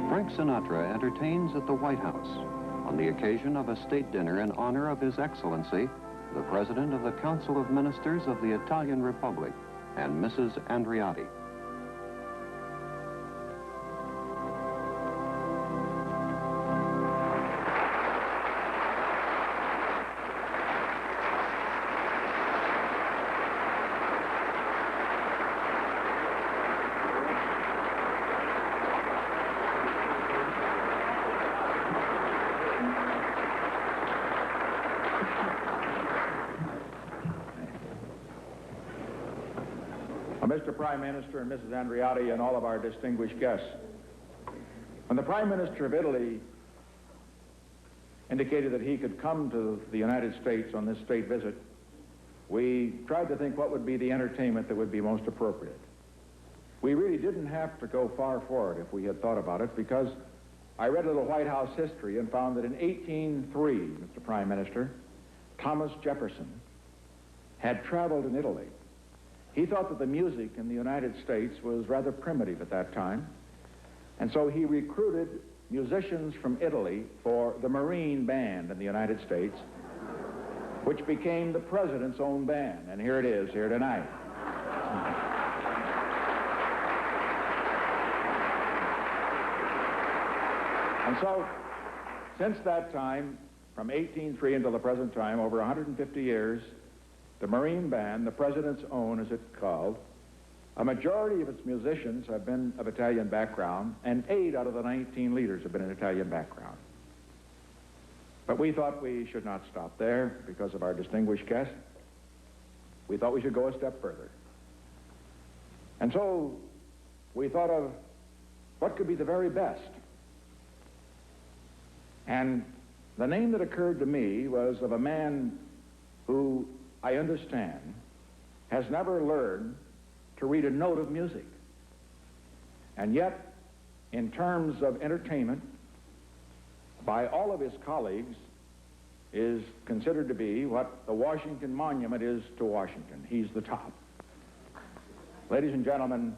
Frank Sinatra entertains at the White House on the occasion of a state dinner in honor of His Excellency, the President of the Council of Ministers of the Italian Republic, and Mrs. Andreotti. Mr. Prime Minister and Mrs. Andreotti and all of our distinguished guests. When the Prime Minister of Italy indicated that he could come to the United States on this state visit, we tried to think what would be the entertainment that would be most appropriate. We really didn't have to go far for it if we had thought about it, because I read a little White House history and found that in 1803, Mr. Prime Minister, Thomas Jefferson had traveled in Italy. He thought that the music in the United States was rather primitive at that time, and so he recruited musicians from Italy for the Marine Band in the United States, which became the President's own band, and here it is, here tonight. And so, since that time, from 1803 until the present time, over 150 years, the Marine Band, the President's own as it's called, a majority of its musicians have been of Italian background, and 8 out of the 19 leaders have been of Italian background. But we thought we should not stop there because of our distinguished guest. We thought we should go a step further. And so we thought of what could be the very best. And the name that occurred to me was of a man who, I understand, has never learned to read a note of music. And yet, in terms of entertainment, by all of his colleagues, is considered to be what the Washington Monument is to Washington. He's the top. Ladies and gentlemen,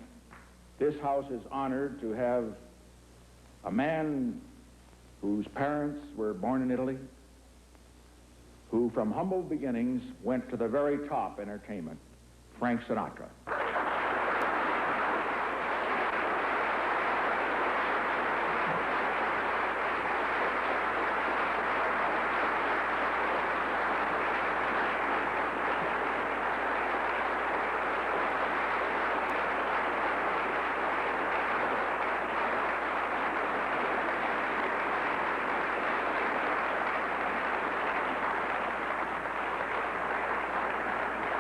this house is honored to have a man whose parents were born in Italy, who from humble beginnings went to the very top entertainment, Frank Sinatra.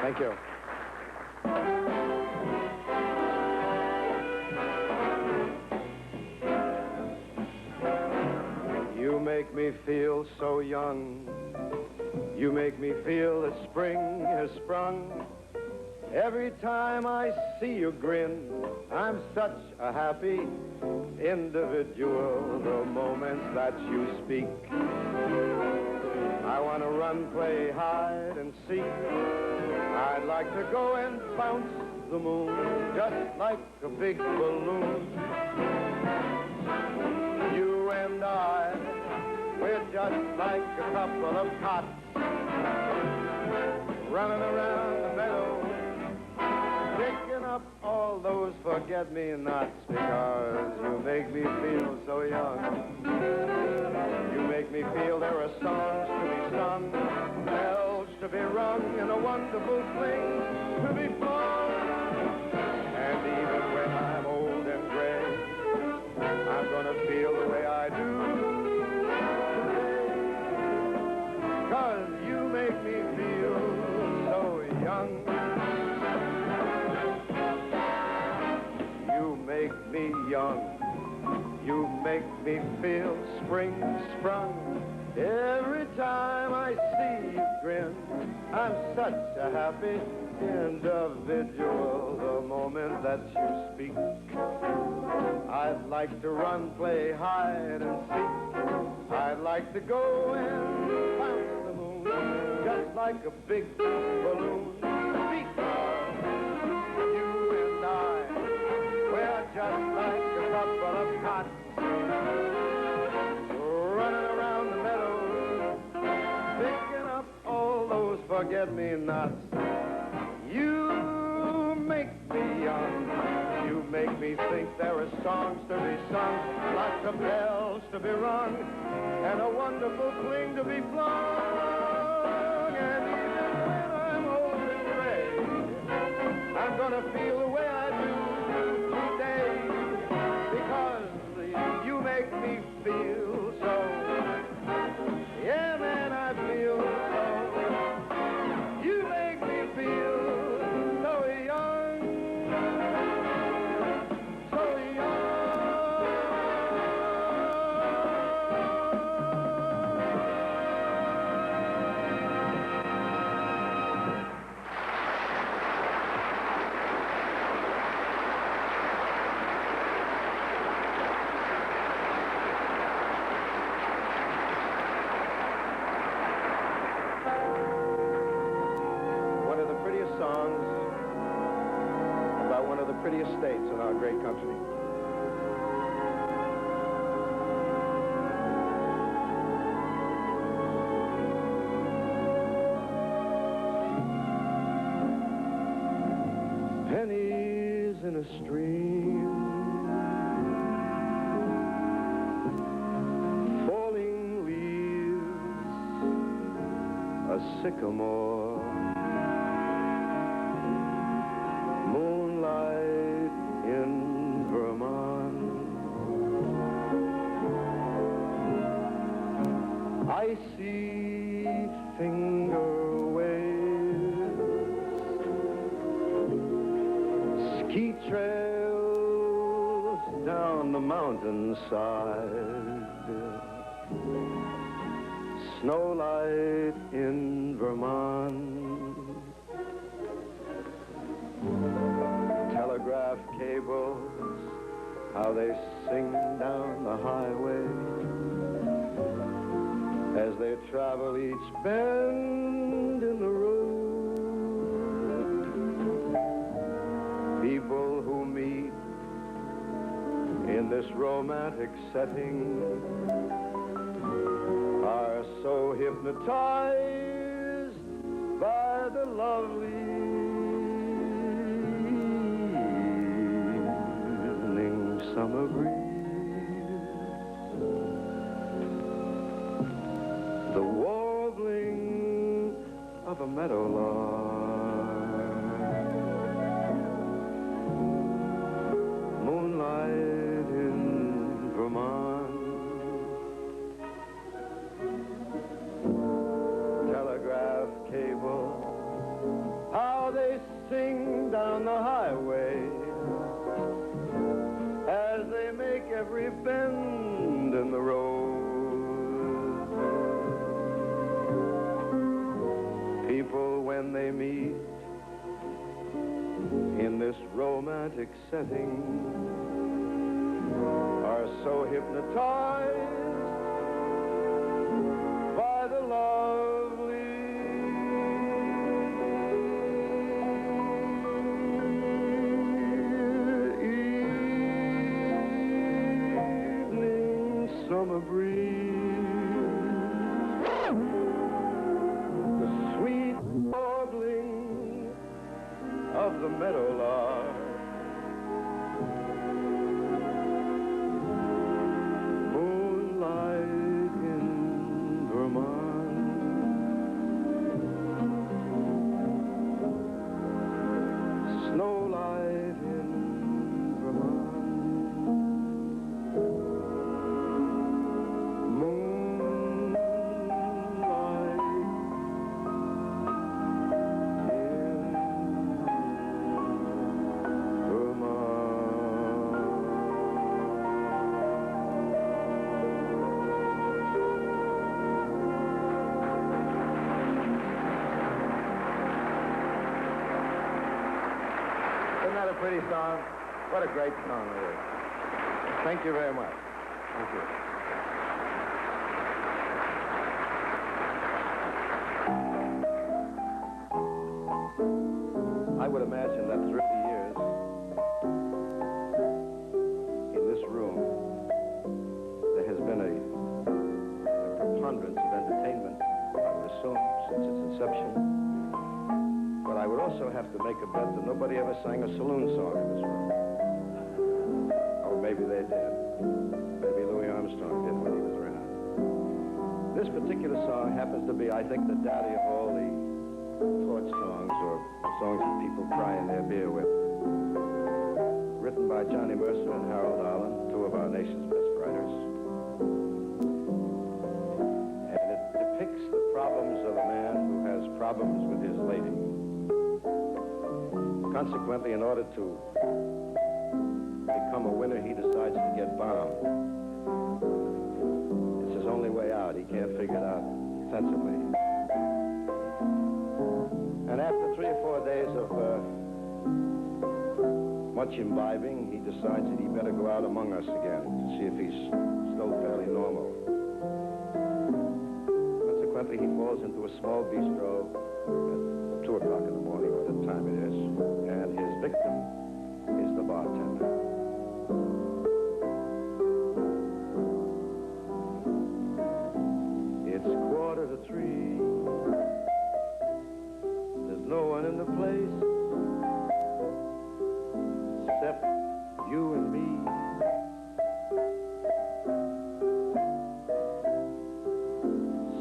Thank you. You make me feel so young. You make me feel that spring has sprung. Every time I see you grin, I'm such a happy individual. The moments that you speak, I want to run, play, hide, and seek. I'd like to go and bounce the moon just like a big balloon. You and I, we're just like a couple of tots running around the meadow, picking up all those forget-me-nots, because you make me feel so young. You make me feel there are songs to be sung, bells to be rung, and a wonderful thing to be flung. And even when I'm old and gray, I'm gonna feel the way I do today, 'cause you make me feel so young. You make me young. You make me feel spring sprung. Every time I see you grin, I'm such a happy individual. The moment that you speak, I'd like to run, play, hide, and seek. I'd like to go and bounce the moon just like a big balloon. Because you and I, we're just like a couple of cotton running around the meadow, picking up all those forget-me-nots. You make me young. You make me think there are songs to be sung, lots of bells to be rung, and a wonderful fling to be flung. And even when I'm old and gray, I'm gonna feel the way I do today, because you make me feel so. Yeah, man, I feel so. You make me feel so young, so young. One of the prettiest songs about one of the prettiest states in our great country. Pennies in a stream, falling leaves, a sycamore, moonlight in Vermont, icy finger waves, ski trails down the mountainside, snowlight in Vermont, telegraph cables, how they sing down the highway as they travel each bend in the road. People who meet in this romantic setting are so hypnotized by the lovely evening summer breeze, the warbling of a meadowlark, moonlight in Vermont, telegraph cable, how they sing down the highway as they make every bend in the road. People, when they meet in this romantic setting, are so hypnotized by the lovely evening summer breeze, the sweet warbling of the meadowlark, moonlight in Vermont, snowlight in Vermont, moonlight in Vermont. Isn't that a pretty song? What a great song it is. Thank you very much. Thank you. would imagine that through the years, in this room, there has been a preponderance of entertainment, I would assume, since its inception. But I would also have to make a bet that nobody ever sang a saloon song in this room. Or maybe they did. Maybe Louis Armstrong did when he was around. This particular song happens to be, I think, the daddy of all the torch songs or songs that people cry in their beer with. Written by Johnny Mercer and Harold Arlen, two of our nation's best writers. And it depicts the problems of a man who has problems with his lady. Consequently, in order to become a winner, he decides to get bombed. It's his only way out. He can't figure it out sensibly. And after 3 or 4 days of much imbibing, he decides that he better go out among us again to see if he's still fairly normal. Consequently, he falls into a small bistro at 2 o'clock in the morning, or the time it is, and his victim is the bartender. It's 2:45. There's no one in the place except you and me.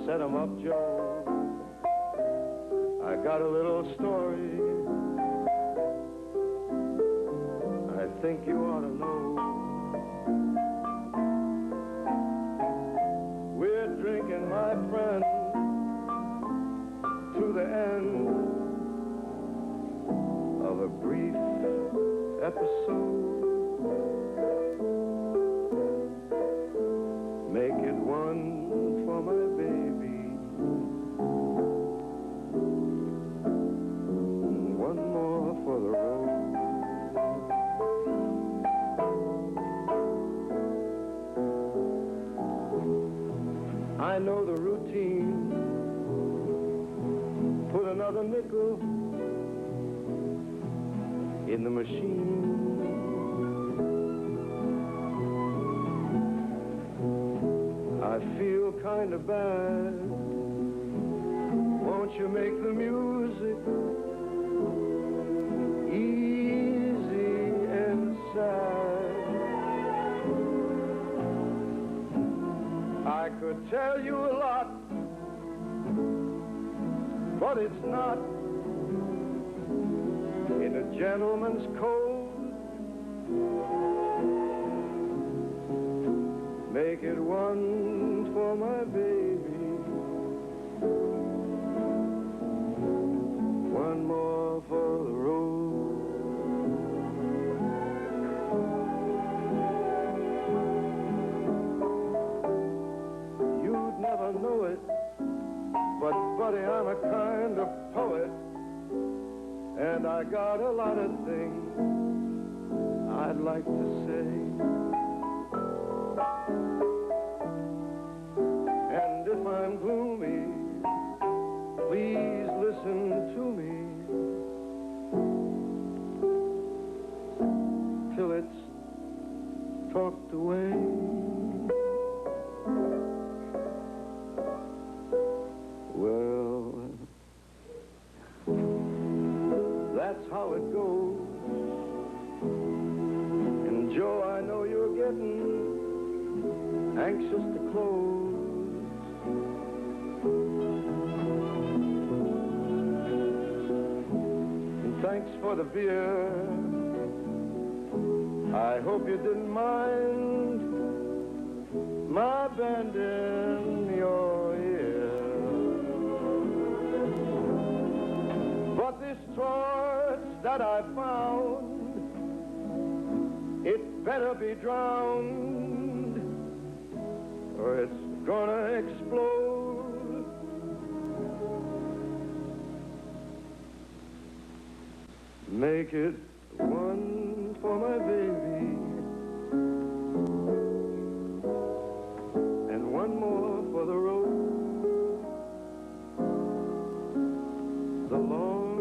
Set 'em up, Joe. I got a little story I think you ought to know. We're drinking, my friend, to the end of a brief episode. Make it one for my baby, and one more for the road. I know the routine. Put another nickel in the machine. I feel kind of bad. Won't you make the music easy and sad? I could tell you a lot, but it's not in a gentleman's code. Make it one for my baby, one more for the road. You'd never know it, but buddy, I'm a kind of poet, and I got a lot of things I'd like to say. And if I'm gloomy, please listen to me till it's talked away. Well, that's how it goes. And Joe, I know you're getting anxious to close. And thanks for the beer. I hope you didn't mind my band in your ear. But this torch that I found, it better be drowned, or it's gonna explode. Make it one for my baby, and one more for the road. The long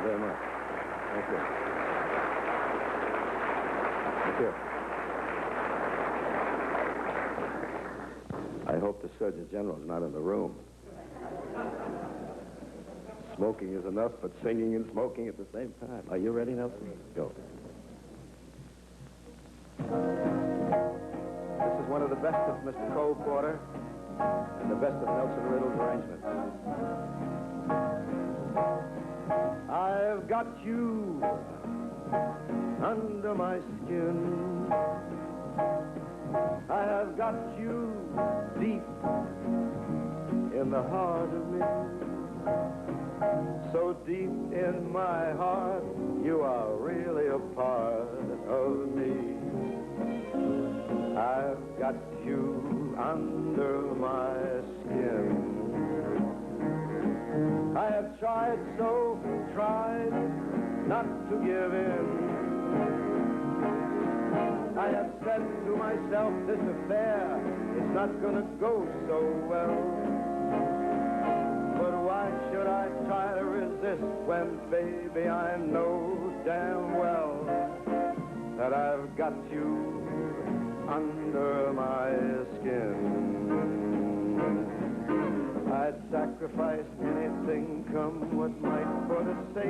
very much. Thank you. Thank you. I hope the Surgeon General's not in the room. Smoking is enough, but singing and smoking at the same time. Are you ready, Nelson? Go. This is one of the best of Mr. Cole Porter and the best of Nelson Riddle's arrangements. I've got you under my skin. I have got you deep in the heart of me. So deep in my heart, you are really a part of me. I've got you under my skin. I have tried not to give in. I have said to myself, this affair is not gonna go so well. But why should I try to resist when, baby, I know damn well that I've got you under my skin. I'd sacrifice anything, come what might, for the sake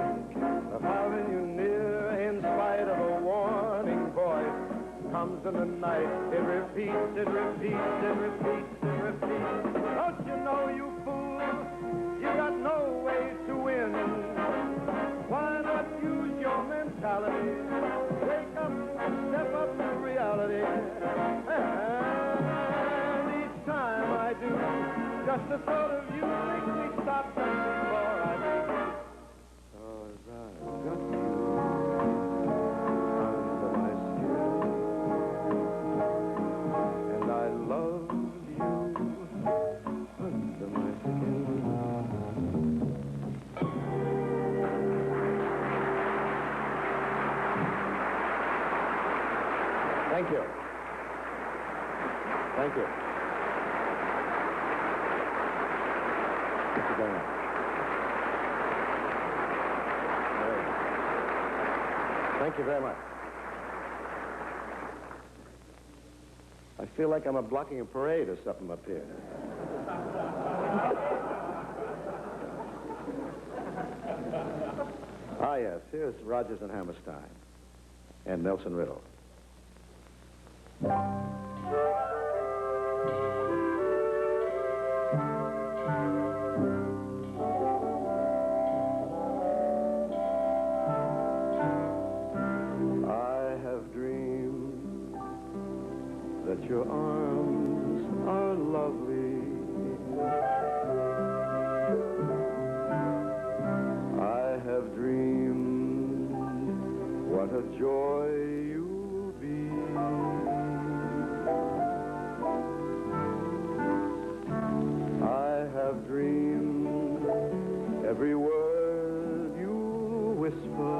of having you near. In spite of a warning voice comes in the night, it repeats, it repeats, it repeats, it repeats. Don't you know, you fool, you got no way to win. Why not use your mentality? Wake up and step up to reality. And each time I do, just the thought of you makes me stop just before I do. 'Cause I've got you under my skin, and I love you under my skin. Thank you. Thank you. Thank you very much. Thank you very much. I feel like I'm blocking a parade or something up here. Ah, yes, here's Rodgers and Hammerstein and Nelson Riddle. Your arms are lovely. I have dreamed what a joy you'll be. I have dreamed every word you whisper.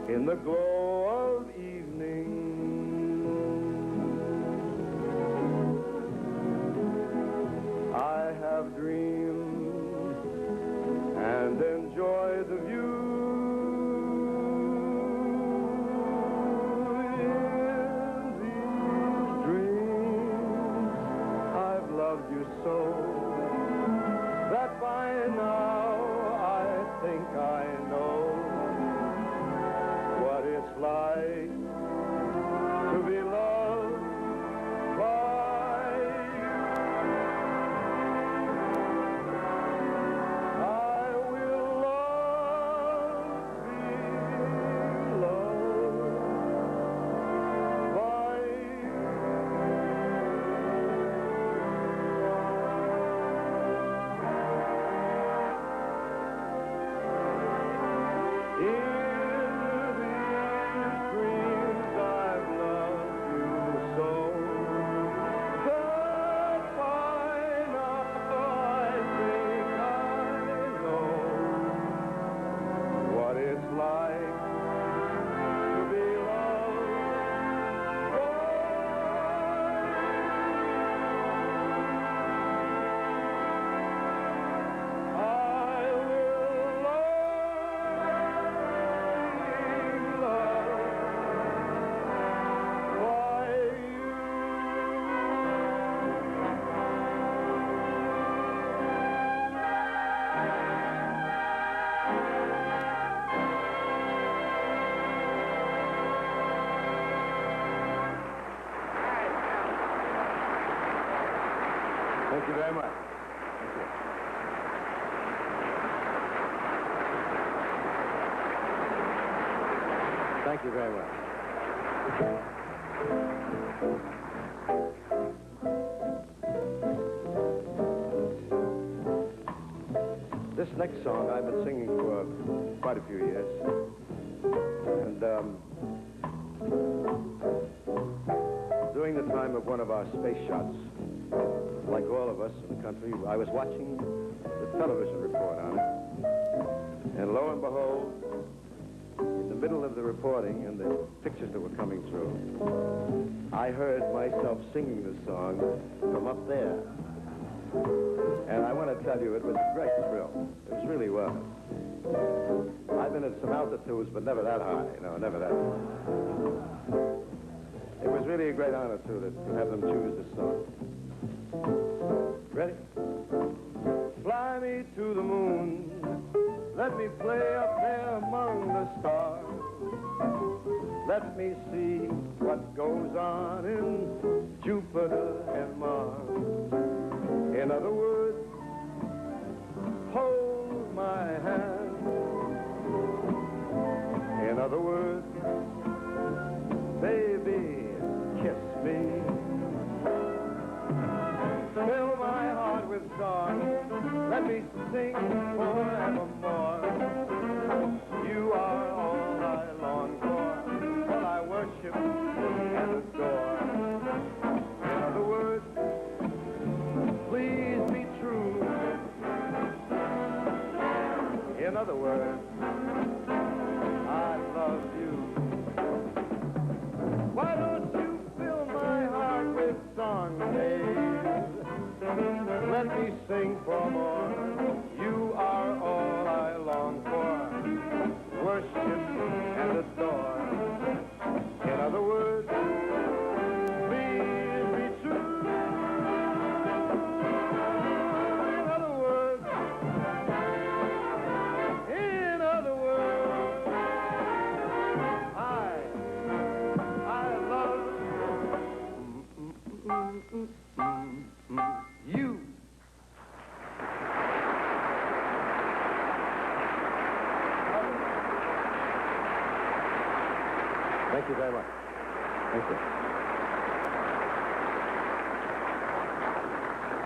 In the glow of evening, I have dreamed and enjoyed the view. In these dreams, I've loved you so that by now I think I know what it's you very much. Thank you very much. This next song I've been singing for quite a few years. And during the time of one of our space shots, like all of us in the country, I was watching the television report on it. And lo and behold, in the middle of the reporting and the pictures that were coming through, I heard myself singing this song from up there. And I want to tell you, it was a great thrill. It was really was. I've been at some altitudes, but never that high, never that high. It was really a great honor, too, to have them choose this song. Ready? Fly me to the moon. Let me play up there among the stars. Let me see what goes on in Jupiter and Mars. In other words, hold my hand. In other words, baby, kiss me. Fill my heart with song. Let me sing forevermore. You are all I long for, all I worship and adore. In other words, please be true. In other words, I love you. Why don't you fill my heart with song, babe? Let me sing for more. You are all I long for, worship and adore. In other words, please be true. In other words, I love you. Thank you very much. Thank you.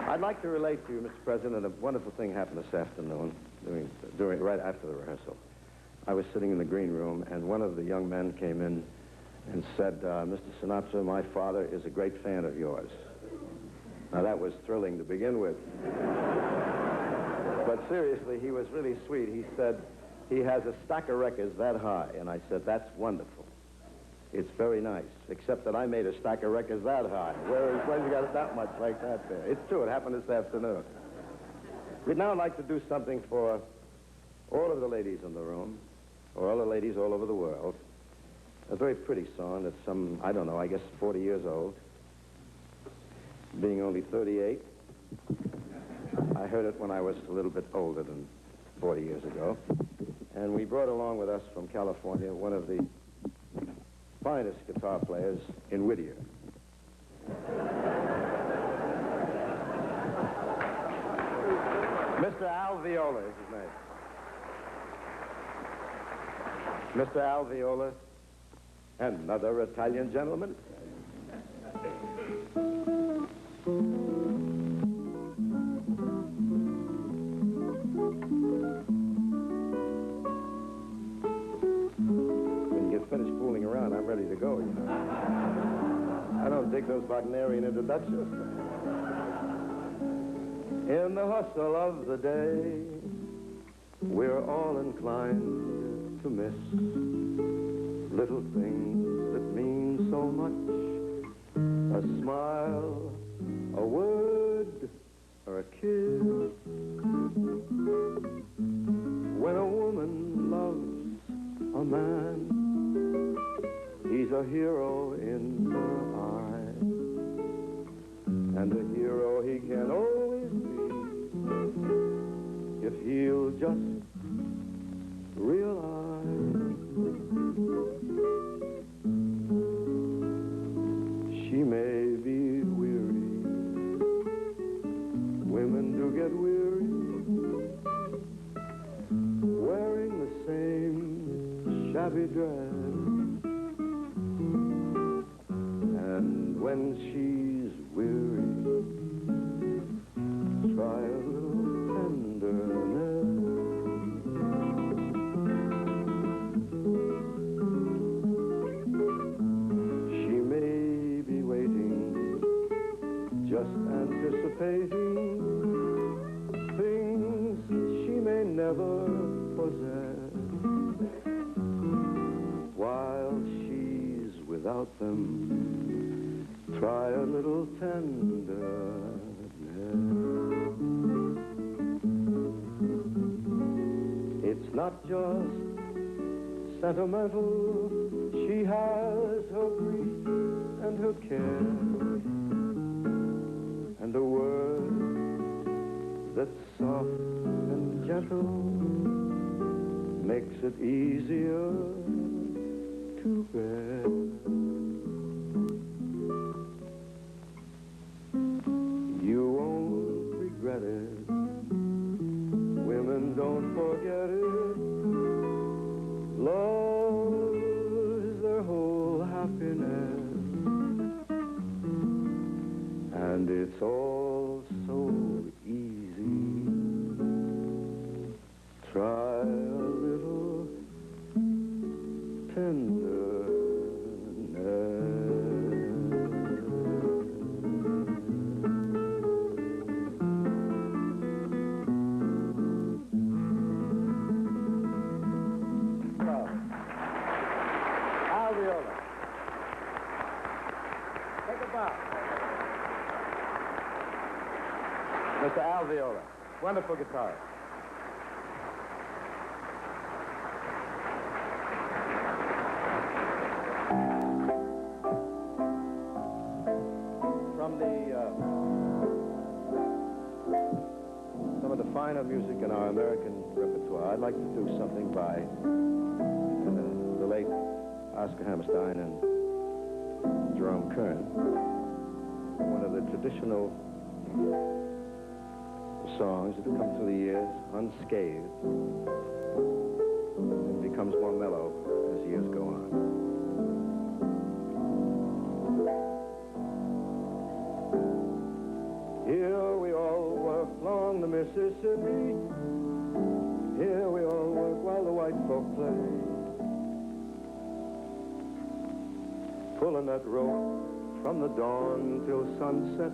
I'd like to relate to you, Mr. President, a wonderful thing happened this afternoon, right after the rehearsal. I was sitting in the green room, and one of the young men came in and said, Mr. Sinatra, my father is a great fan of yours. Now, that was thrilling to begin with. But seriously, he was really sweet. He said, he has a stack of records that high. And I said, that's wonderful. It's very nice, except that I made a stack of records that high. Where's you got it that much like that there? It's true, it happened this afternoon. We'd now like to do something for all of the ladies in the room, or all the ladies all over the world. A very pretty song that's some, I don't know, I guess 40 years old. Being only 38, I heard it when I was a little bit older than 40 years ago. And we brought along with us from California one of the finest guitar players in Whittier. Mr. Al Viola is his name. Mr. Al Viola, another Italian gentleman. When you get finished fooling around, I'm ready to go, you know. I don't dig those Wagnerian introductions. In the hustle of the day, we're all inclined to miss little things that mean so much. A smile, a word, or a kiss. When a woman loves a man, he's a hero in her eyes. And a hero he can always be if he'll just realize she may be weary shabby dress. And when she's weary, try a little tenderness. She may be waiting, just anticipating things she may never possess. While she's without them, try a little tenderness. It's not just sentimental. She has her grief and her care, and a word that's soft and gentle makes it easier to bear. You won't regret it. Women don't forget it. Love is their whole happiness, and it's all so easy. Try a little tenderness. Alveola. Take a bow. Mr. Alveola, wonderful guitarist. From some of the finer music in our American repertoire, I'd like to do something by the late Oscar Hammerstein and Jerome Kern. One of the traditional songs that have come through the years unscathed and becomes more mellow as years go on. Here we all work along the Mississippi. Here we all work while the white folk play. Pulling that rope from the dawn till sunset,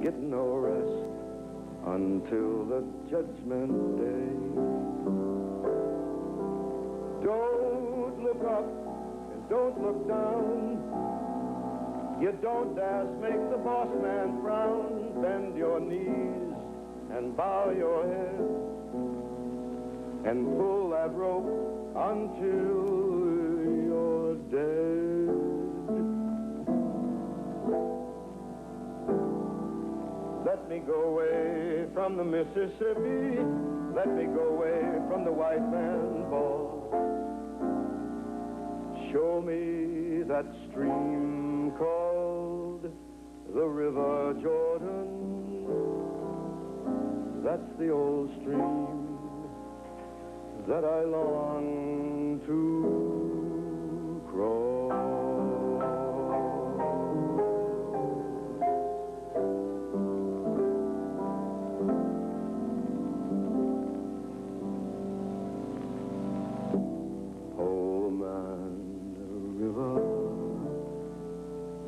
getting no rest until the judgment day. Don't look up and don't look down. You don't dare make the boss man frown. Bend your knees and bow your head and pull that rope until you're dead. Let me go away from the Mississippi. Let me go away from the white man ball. Show me that stream called the River Jordan. That's the old stream that I long to cross. Old man river,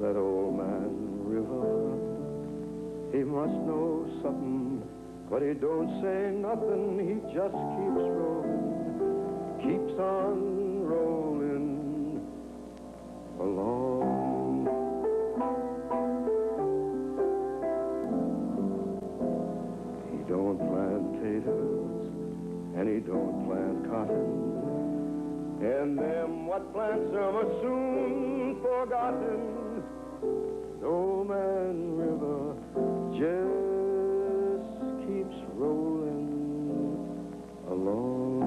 that old man river, he must know something, but he don't say nothing. He just keeps rolling, keeps on rolling along. He don't plant potatoes and he don't plant cotton, and them what plants them are soon forgotten. Old man river just keeps rolling along.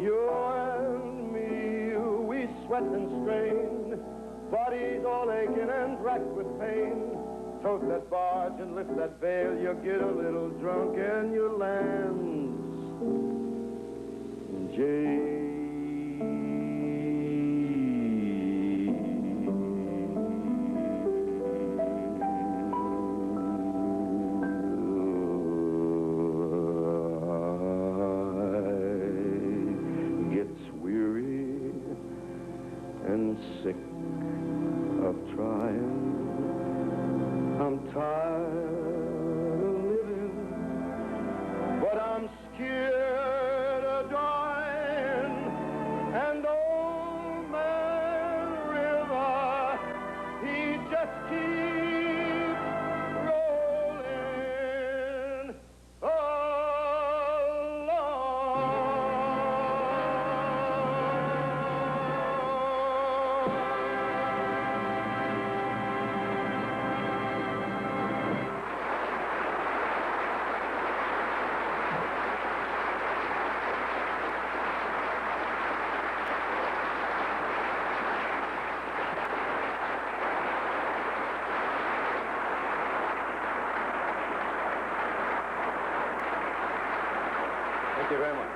You and me, we sweat and strain, bodies all aching and racked with pain. tote that barge and lift that veil. You get a little drunk and you land in jail. Sick of trying, I'm tired of living, but I'm scared of dying. And old man River, he just keeps rolling Thank you very much.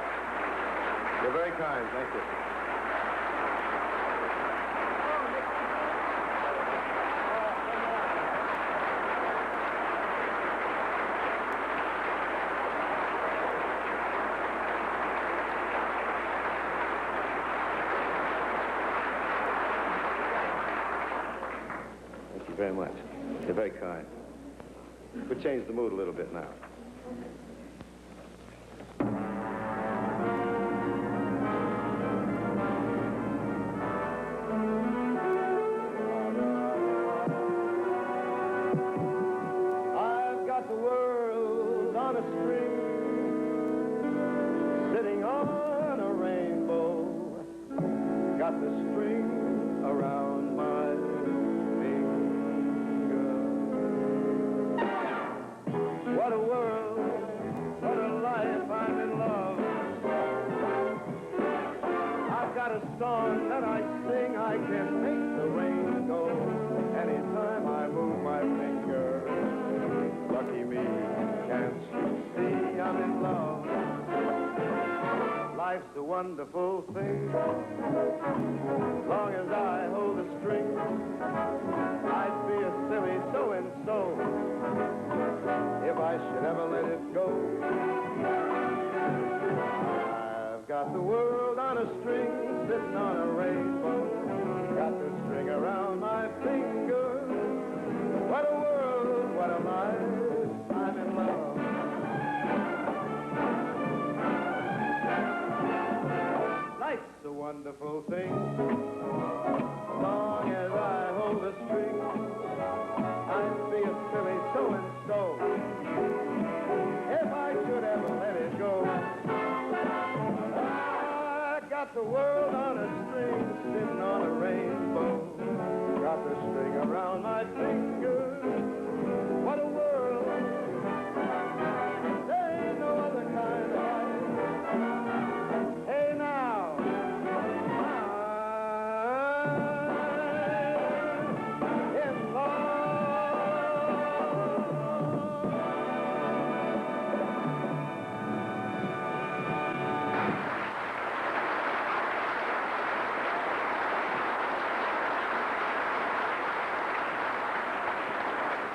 You're very kind. Thank you. Thank you very much. You're very kind. We'll change the mood a little bit now. Got the string around my finger. What a world, what a life, I'm in love. I've got a song that I sing, I can make the rain go anytime I move my finger. Lucky me, can't you see I'm in love? Life's a wonderful thing. Long as I hold the string, I'd be a silly so-and-so if I should ever let it go. I've got the world on a string, sitting on a rainbow. Got the string around my finger. What a world, what a life, I'm in love. Life's a wonderful thing. Long as I hold the string, I'd be a silly so-and-so if I should ever let it go. I got the world on a string, sitting on a rainbow. Got the string around my finger. What a world. There ain't no other kind of life. Hey now.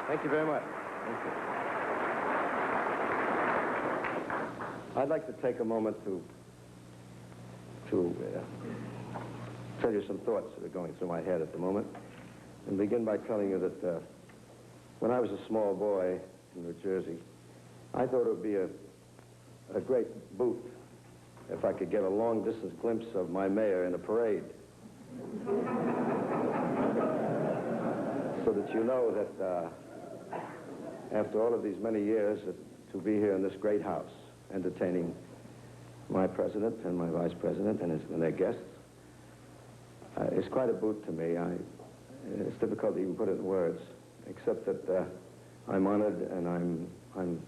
Thank you very much. Thank you. I'd like to take a moment to tell you some thoughts that are going through my head at the moment, and begin by telling you that when I was a small boy in New Jersey, I thought it would be a great boot if I could get a long-distance glimpse of my mayor in a parade. So that you know that after all of these many years, to be here in this great house, entertaining my president and my vice president and their guests, is quite a boot to me. It's difficult to even put it in words, except that I'm honored and I'm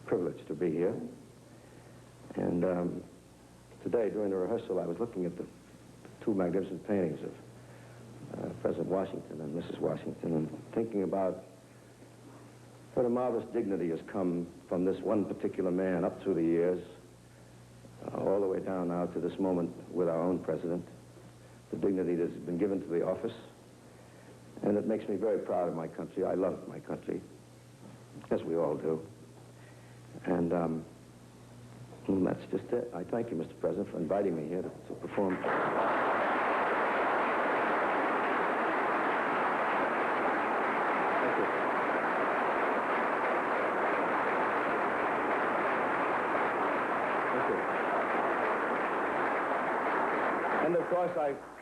privileged to be here. And today, during the rehearsal, I was looking at the two magnificent paintings of President Washington and Mrs. Washington, and thinking about What a marvelous dignity has come from this one particular man up through the years, all the way down now to this moment with our own president. The dignity that has been given to the office. And it makes me very proud of my country. I love my country, as we all do. And that's just it. I thank you, Mr. President, for inviting me here to perform. Thank you. Thank you. And of course,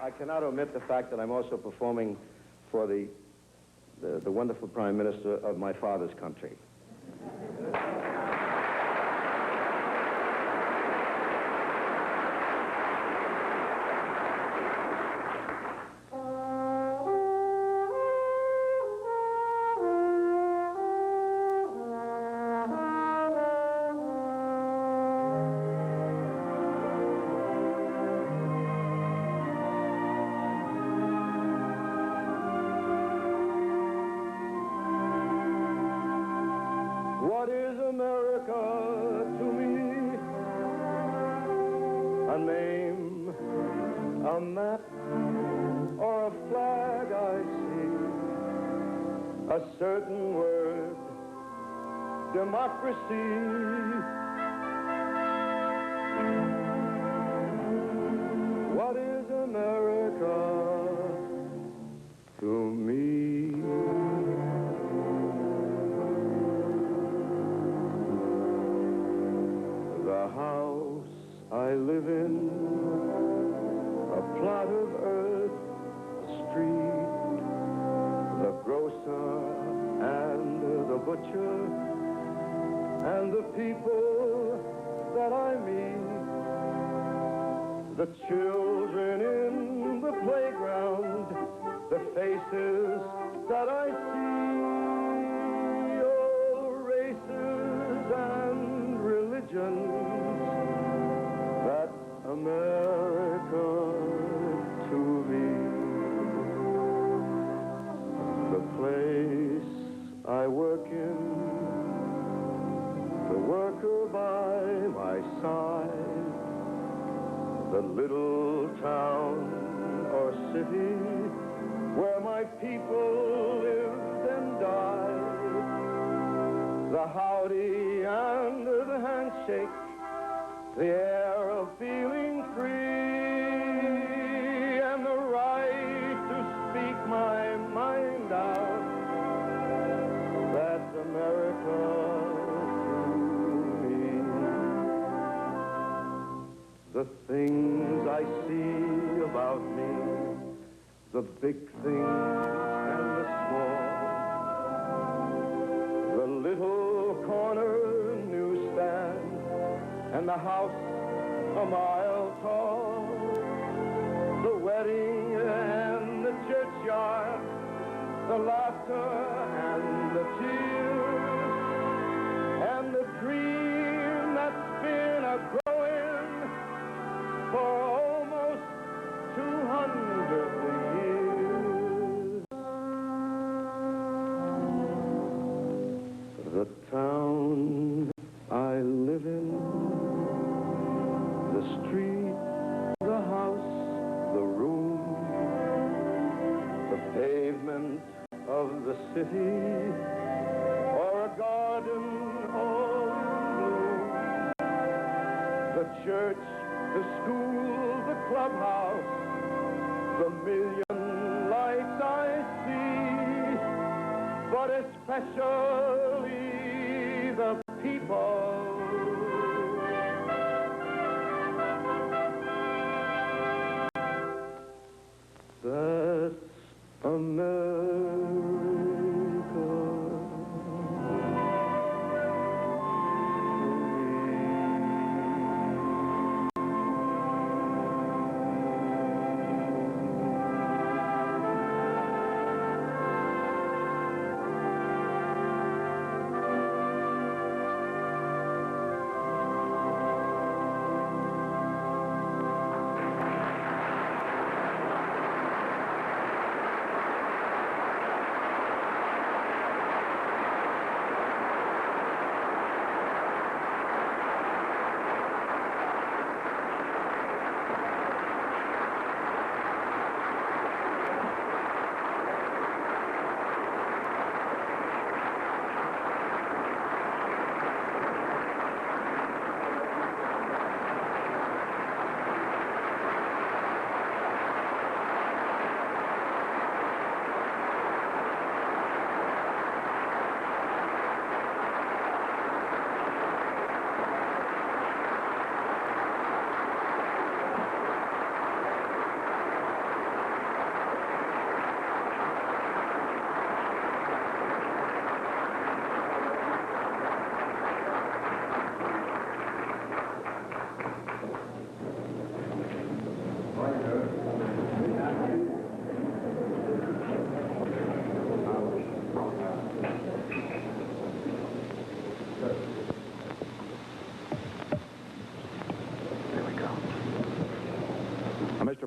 I cannot omit the fact that I'm also performing for the wonderful Prime Minister of my father's country. What is America to me? A name, a map, or a flag I see. A certain word, democracy. What is America to me? The house I live in, a plot of earth, a street, the grocer and the butcher, and the people that I meet, the children in the playground, the faces that I see, all races and religions. That's America to me. The place I work in, the worker by my side, the little town or city where my people lived and died, the howdy and the handshake, the air of feeling free, and the right to speak my mind out. That's America to me. The things I see about me, the big things and the small, the little corner newsstand, and the house a mile tall, the wedding and the churchyard, the laughter and the tears, and the dream that's been a-growing for almost 200 years. The town I live in, the street, the house, the room, the pavement of the city, or a garden all in bloom, the church, the school, the clubhouse, the million lights I see, but especially the people. That's America.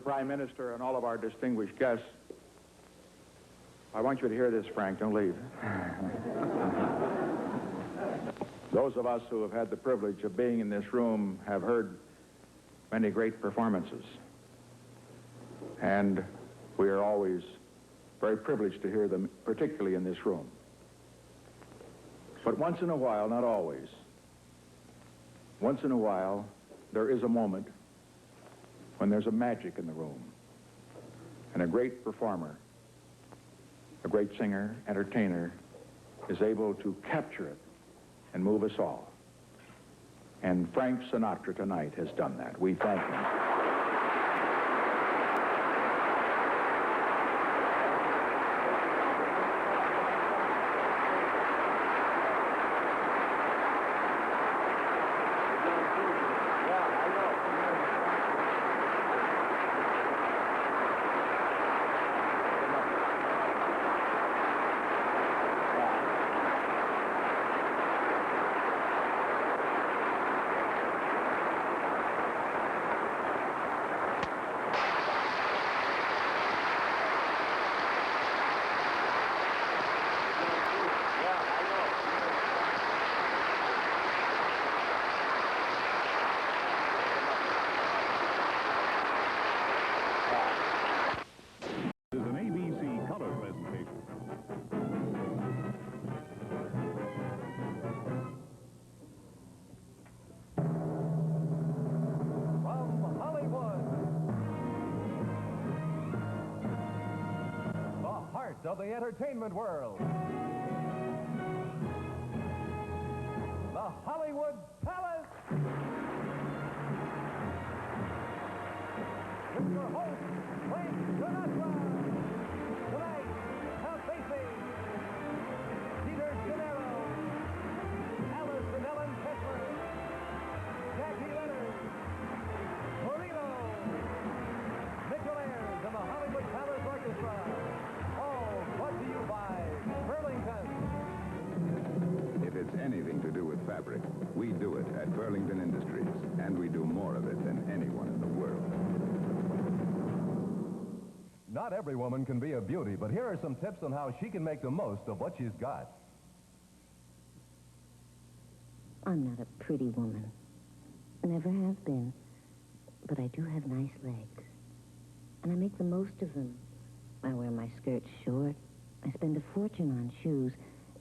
Prime Minister and all of our distinguished guests, I want you to hear this, Frank. Don't leave. Those of us who have had the privilege of being in this room have heard many great performances. And we are always very privileged to hear them, particularly in this room. But once in a while, not always, once in a while, there is a moment when there's a magic in the room. And a great performer, a great singer, entertainer, is able to capture it and move us all. And Frank Sinatra tonight has done that. We thank him. Of the entertainment world. The Hollywood Palace. With your host, Frank Sinatra. Tonight, Count Basie, Peter Gennaro, Alice and Ellen Kessler, Jackie Leonard, Torino, Mitchell Ayers, and the Hollywood Palace Orchestra. Brought to you by Burlington. If it's anything to do with fabric, we do it at Burlington Industries, and we do more of it than anyone in the world. Not every woman can be a beauty, but here are some tips on how she can make the most of what she's got. I'm not a pretty woman. Never have been. But I do have nice legs. And I make the most of them. I wear my skirts short. I spend a fortune on shoes.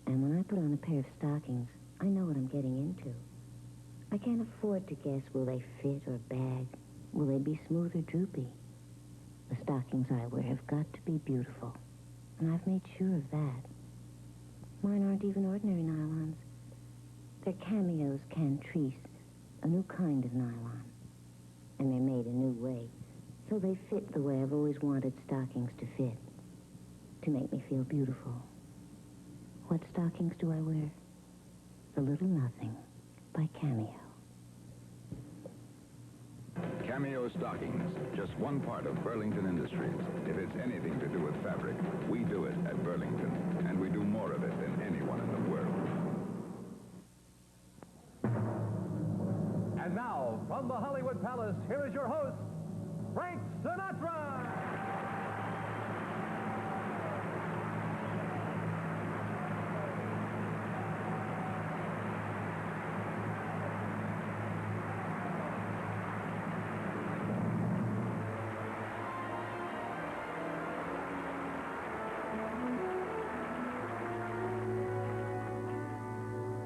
And when I put on a pair of stockings, I know what I'm getting into. I can't afford to guess, will they fit or bag? Will they be smooth or droopy? The stockings I wear have got to be beautiful. And I've made sure of that. Mine aren't even ordinary nylons. They're cameos cantrice, a new kind of nylon. And they're made a new way. So they fit the way I've always wanted stockings to fit. To make me feel beautiful. What stockings do I wear? The Little Nothing by Cameo. Cameo stockings, just one part of Burlington Industries. If it's anything to do with fabric, we do it at Burlington, and we do more of it than anyone in the world. And now, from the Hollywood Palace, here is your host, Frank Sinatra!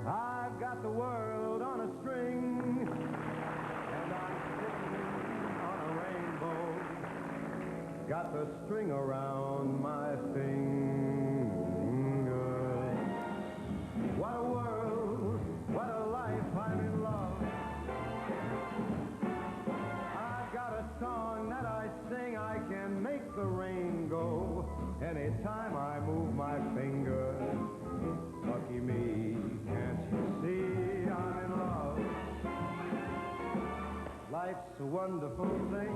I've got the world on a string, and I'm sitting on a rainbow. Got the string around my finger. What a world, what a life, I'm in love. I've got a song that I sing, I can make the rain go anytime I move my finger. Lucky me, can't you see I'm in love? Life's a wonderful thing,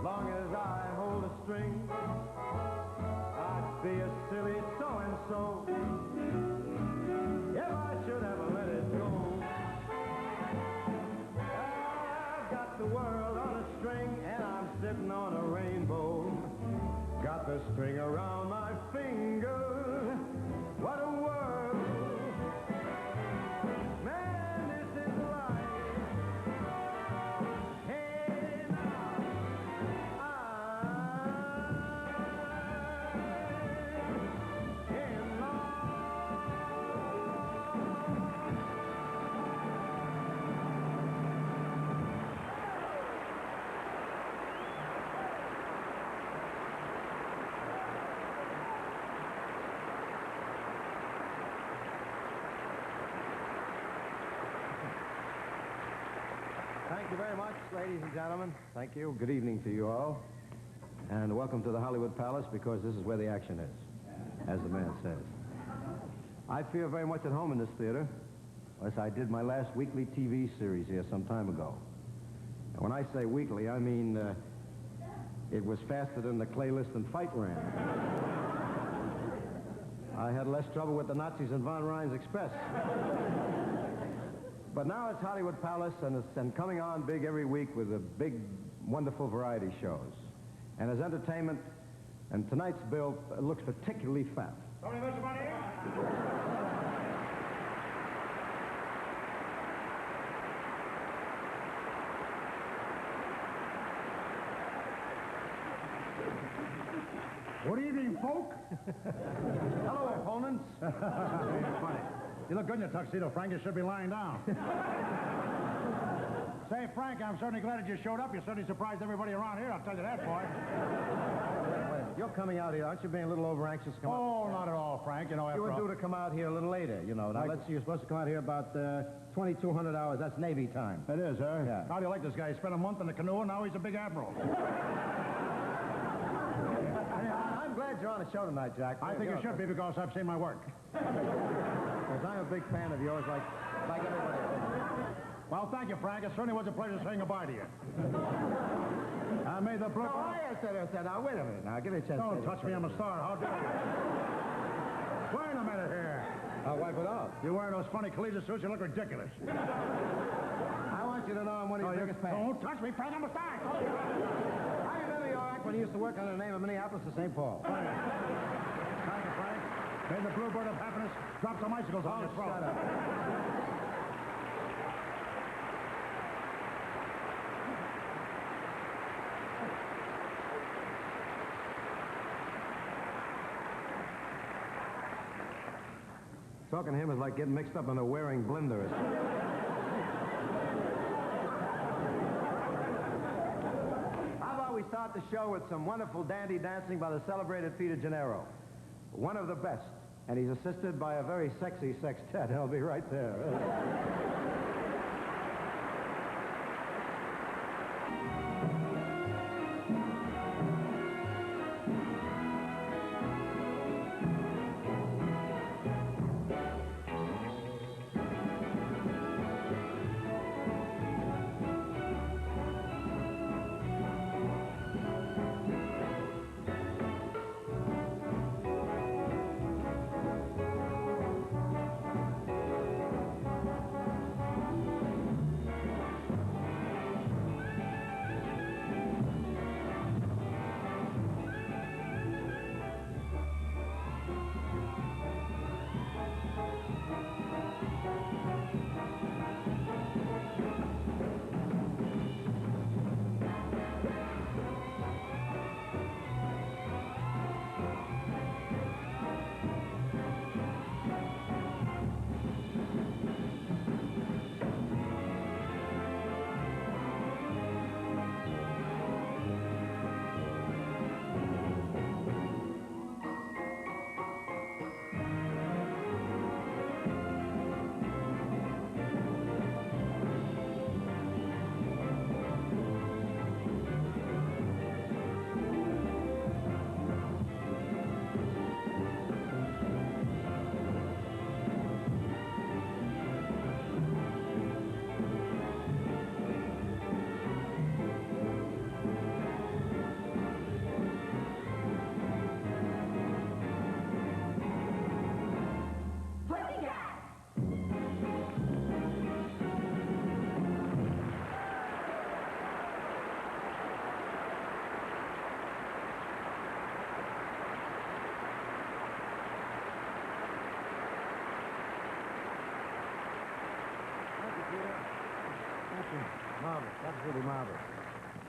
long as I hold a string. I'd be a silly so-and-so if I should ever let it go. I've got the world on a string, and I'm string around my finger. What a world. Man, this is life. Hey, now, I'm in love. Thank you very much, ladies and gentlemen. Thank you. Good evening to you all. And welcome to the Hollywood Palace, because this is where the action is, as the man says. I feel very much at home in this theater, as I did my last weekly TV series here some time ago. And when I say weekly, I mean it was faster than the Claylist and Fight ran. I had less trouble with the Nazis than Von Ryan's Express. But now it's Hollywood Palace, and coming on big every week with a big, wonderful variety shows. And as entertainment, and tonight's bill looks particularly fat. Somebody got your money? Good evening, folk. Hello, opponents. Funny. You look good in your tuxedo, Frank. You should be lying down. Say, Frank, I'm certainly glad that you showed up. You certainly surprised everybody around here, I'll tell you that, boy. Wait. You're coming out here. Aren't you being a little over-anxious to come out? Oh, not at all, Frank. You know, after You were all... due to come out here a little later, you know. Now, let's see, you're supposed to come out here about 2,200 hours. That's Navy time. It is, huh? Yeah. How do you like this guy? He spent a month in the canoe, and now he's a big admiral. I'm glad you're on the show tonight, Jack. I think you should be, because I've seen my work. Because I'm a big fan of yours, like everybody else. Well, thank you, Frank. It certainly was a pleasure saying goodbye to you. I made the blue... No, I said, now, wait a minute. Now, give me a chance. Don't touch me, I'm a star. How dare you? Wait a minute here. I'll wipe it off. You wearing those funny collegiate suits, you look ridiculous. I want you to know I'm one of your biggest fans. Don't touch me, Frank. I'm a star. I remember your act when you used to work under the name of Minneapolis to St. Paul. Thank you, Frank. May the bluebird of happiness drop some icicles on your throat. Shut up. Talking to him is like getting mixed up in a wearing blender. How about we start the show with some wonderful dandy dancing by the celebrated Peter Gennaro, one of the best, and he's assisted by a very sexy sextet. He'll be right there. Marvelous, absolutely marvelous.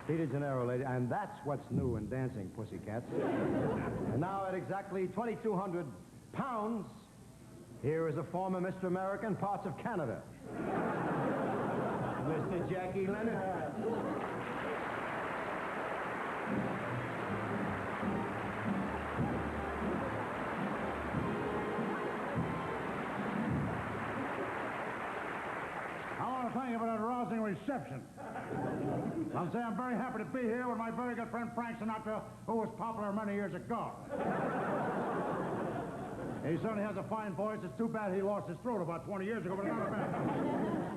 Rio de Janeiro, lady, and that's what's new in dancing, pussycats. And now at exactly 2,200 pounds, here is a former Mr. America in parts of Canada. Mr. Jackie Leonard. Thank you for that rousing reception. I'll say I'm very happy to be here with my very good friend Frank Sinatra, who was popular many years ago. He certainly has a fine voice. It's too bad he lost his throat about 20 years ago, but it's not bad.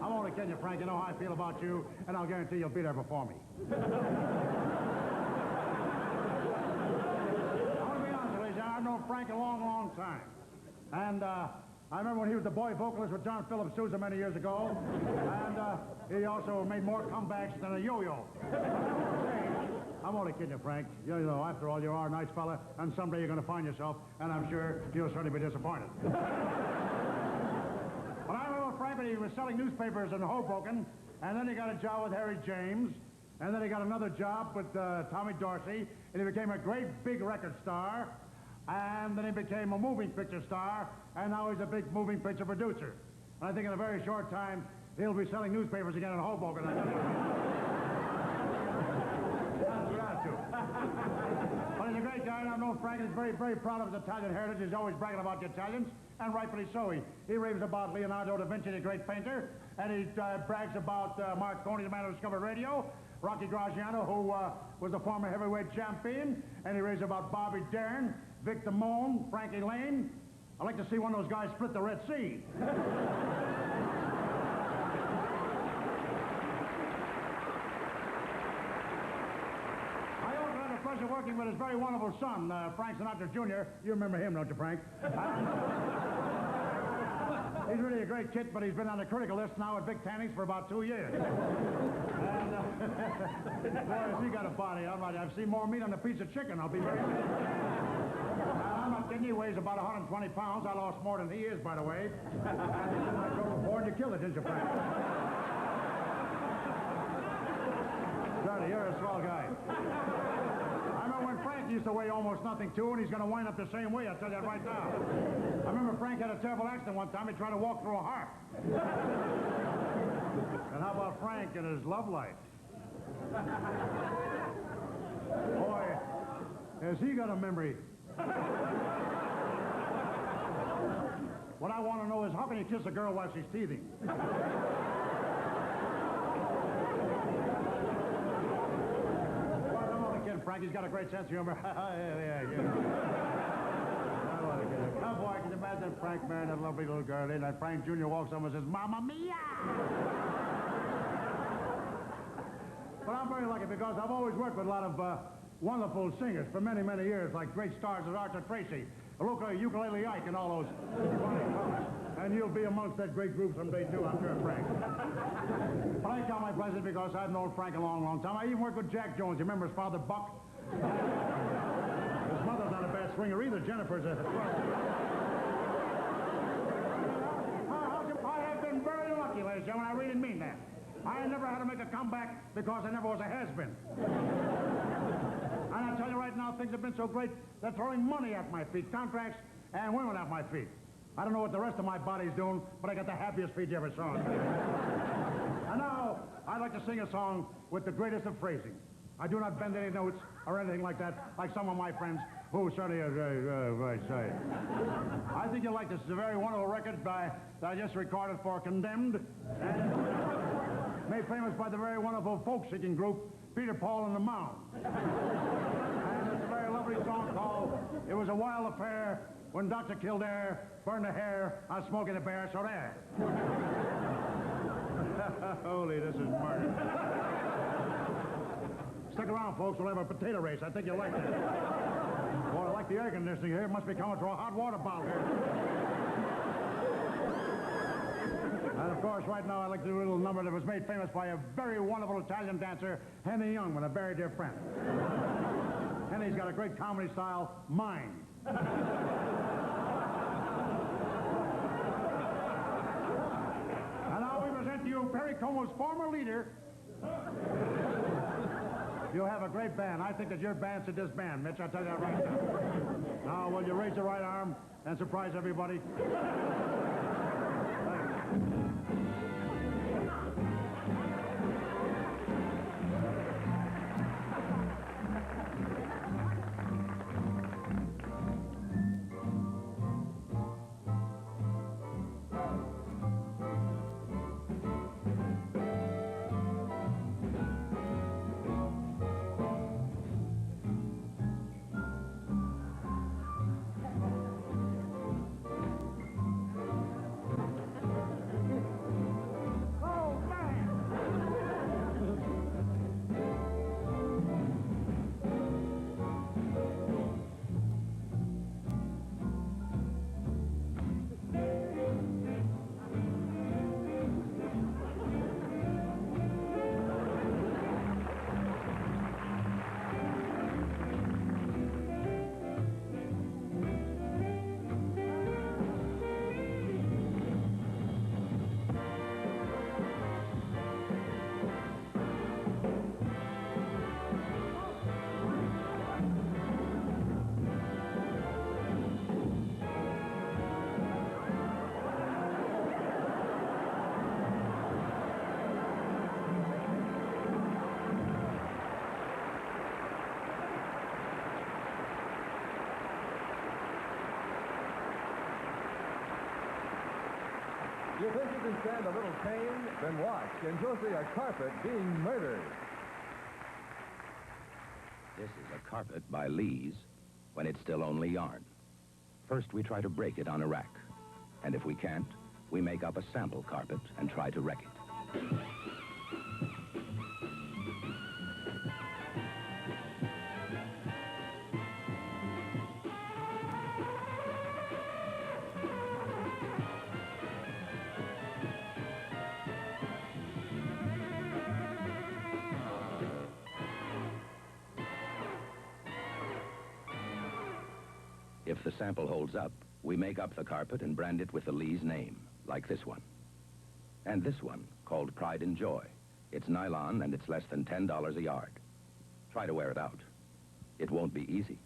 I'm only kidding you, Frank. You know how I feel about you, and I'll guarantee you'll be there before me. I want to be honest with you, I've known Frank a long, long time. And, I remember when he was the boy vocalist with John Philip Sousa many years ago, and he also made more comebacks than a yo-yo. I'm only kidding you, Frank. You know, after all, you are a nice fella, and someday you're going to find yourself, and I'm sure you'll certainly be disappointed. But I remember Frank when he was selling newspapers in Hoboken, and then he got a job with Harry James, and then he got another job with Tommy Dorsey, and he became a great big record star. And then he became a moving picture star, and now he's a big moving picture producer. And I think in a very short time, he'll be selling newspapers again in Hoboken. But he's a great guy, and I've known Frank, and he's very, very proud of his Italian heritage. He's always bragging about the Italians, and rightfully so. He raves about Leonardo da Vinci, the great painter, and he brags about Marconi, the man who discovered radio, Rocky Graziano, who was the former heavyweight champion, and he raves about Bobby Darin, Vic Damone, Frankie Lane. I'd like to see one of those guys split the Red Sea. I also had the pleasure of working with his very wonderful son, Frank Sinatra Jr. You remember him, don't you, Frank? He's really a great kid, but he's been on the critical list now at Vic Tanning's for about 2 years. And, boy, has he got a body. I've seen more meat on a piece of chicken. I'll be very... I'm not kidding. He weighs about 120 pounds. I lost more than he is, by the way. And I drove before and you killed it, didn't you, Frank? Johnny, you're a swell guy. I remember when Frank used to weigh almost nothing, too, and he's going to wind up the same way, I'll tell you that right now. I remember Frank had a terrible accident one time. He tried to walk through a heart. And how about Frank and his love life? Boy, has he got a memory. What I want to know is, how can you kiss a girl while she's teething? Frank, he's got a great sense of humor. Cowboy, can you imagine Frank marrying that lovely little girl, and that Frank Jr. walks over and says, Mamma Mia! But I'm very lucky because I've always worked with a lot of wonderful singers for many, many years, like great stars as Arthur Tracy, local Ukulele Ike, and all those funny fellas. And you'll be amongst that great group someday, too, I'm sure, Frank. But I count my blessings because I've known Frank a long, long time. I even worked with Jack Jones. You remember his father, Buck? His mother's not a bad swinger either. Jennifer's a... I have been very lucky, ladies and gentlemen. I really mean that. I never had to make a comeback because I never was a has-been. And I tell you right now, things have been so great, they're throwing money at my feet, contracts and women at my feet. I don't know what the rest of my body's doing, but I got the happiest feet you ever saw. And now, I'd like to sing a song with the greatest of phrasing. I do not bend any notes or anything like that, like some of my friends who certainly say. I think you'll like this. It's a very wonderful record that I just recorded for Condemned, and made famous by the very wonderful folk-singing group, Peter, Paul, and the Mound. And it's a very lovely song called It Was a Wild Affair When Dr. Kildare Burned the Hair on Smoking the Bear, so there. Holy, this is murder. Stick around, folks. We'll have a potato race. I think you'll like that. Boy, I like the air conditioning here. It must be coming through a hot water bottle here. And, of course, right now I'd like to do a little number that was made famous by a very wonderful Italian dancer, Henny Youngman, a very dear friend. Henny's got a great comedy style, Mine. And now we present to you you, Perry Como's former leader. You have a great band. I think that your band should disband, Mitch. I'll tell you that right now. Now, will you raise your right arm and surprise everybody? You think you can stand a little pain? Then watch, and you'll see a carpet being murdered. This is a carpet by Lee's when it's still only yarn. First, we try to break it on a rack. And if we can't, we make up a sample carpet and try to wreck it. If the sample holds up, we make up the carpet and brand it with the Lee's name, like this one. And this one, called Pride and Joy. It's nylon and it's less than $10 a yard. Try to wear it out. It won't be easy.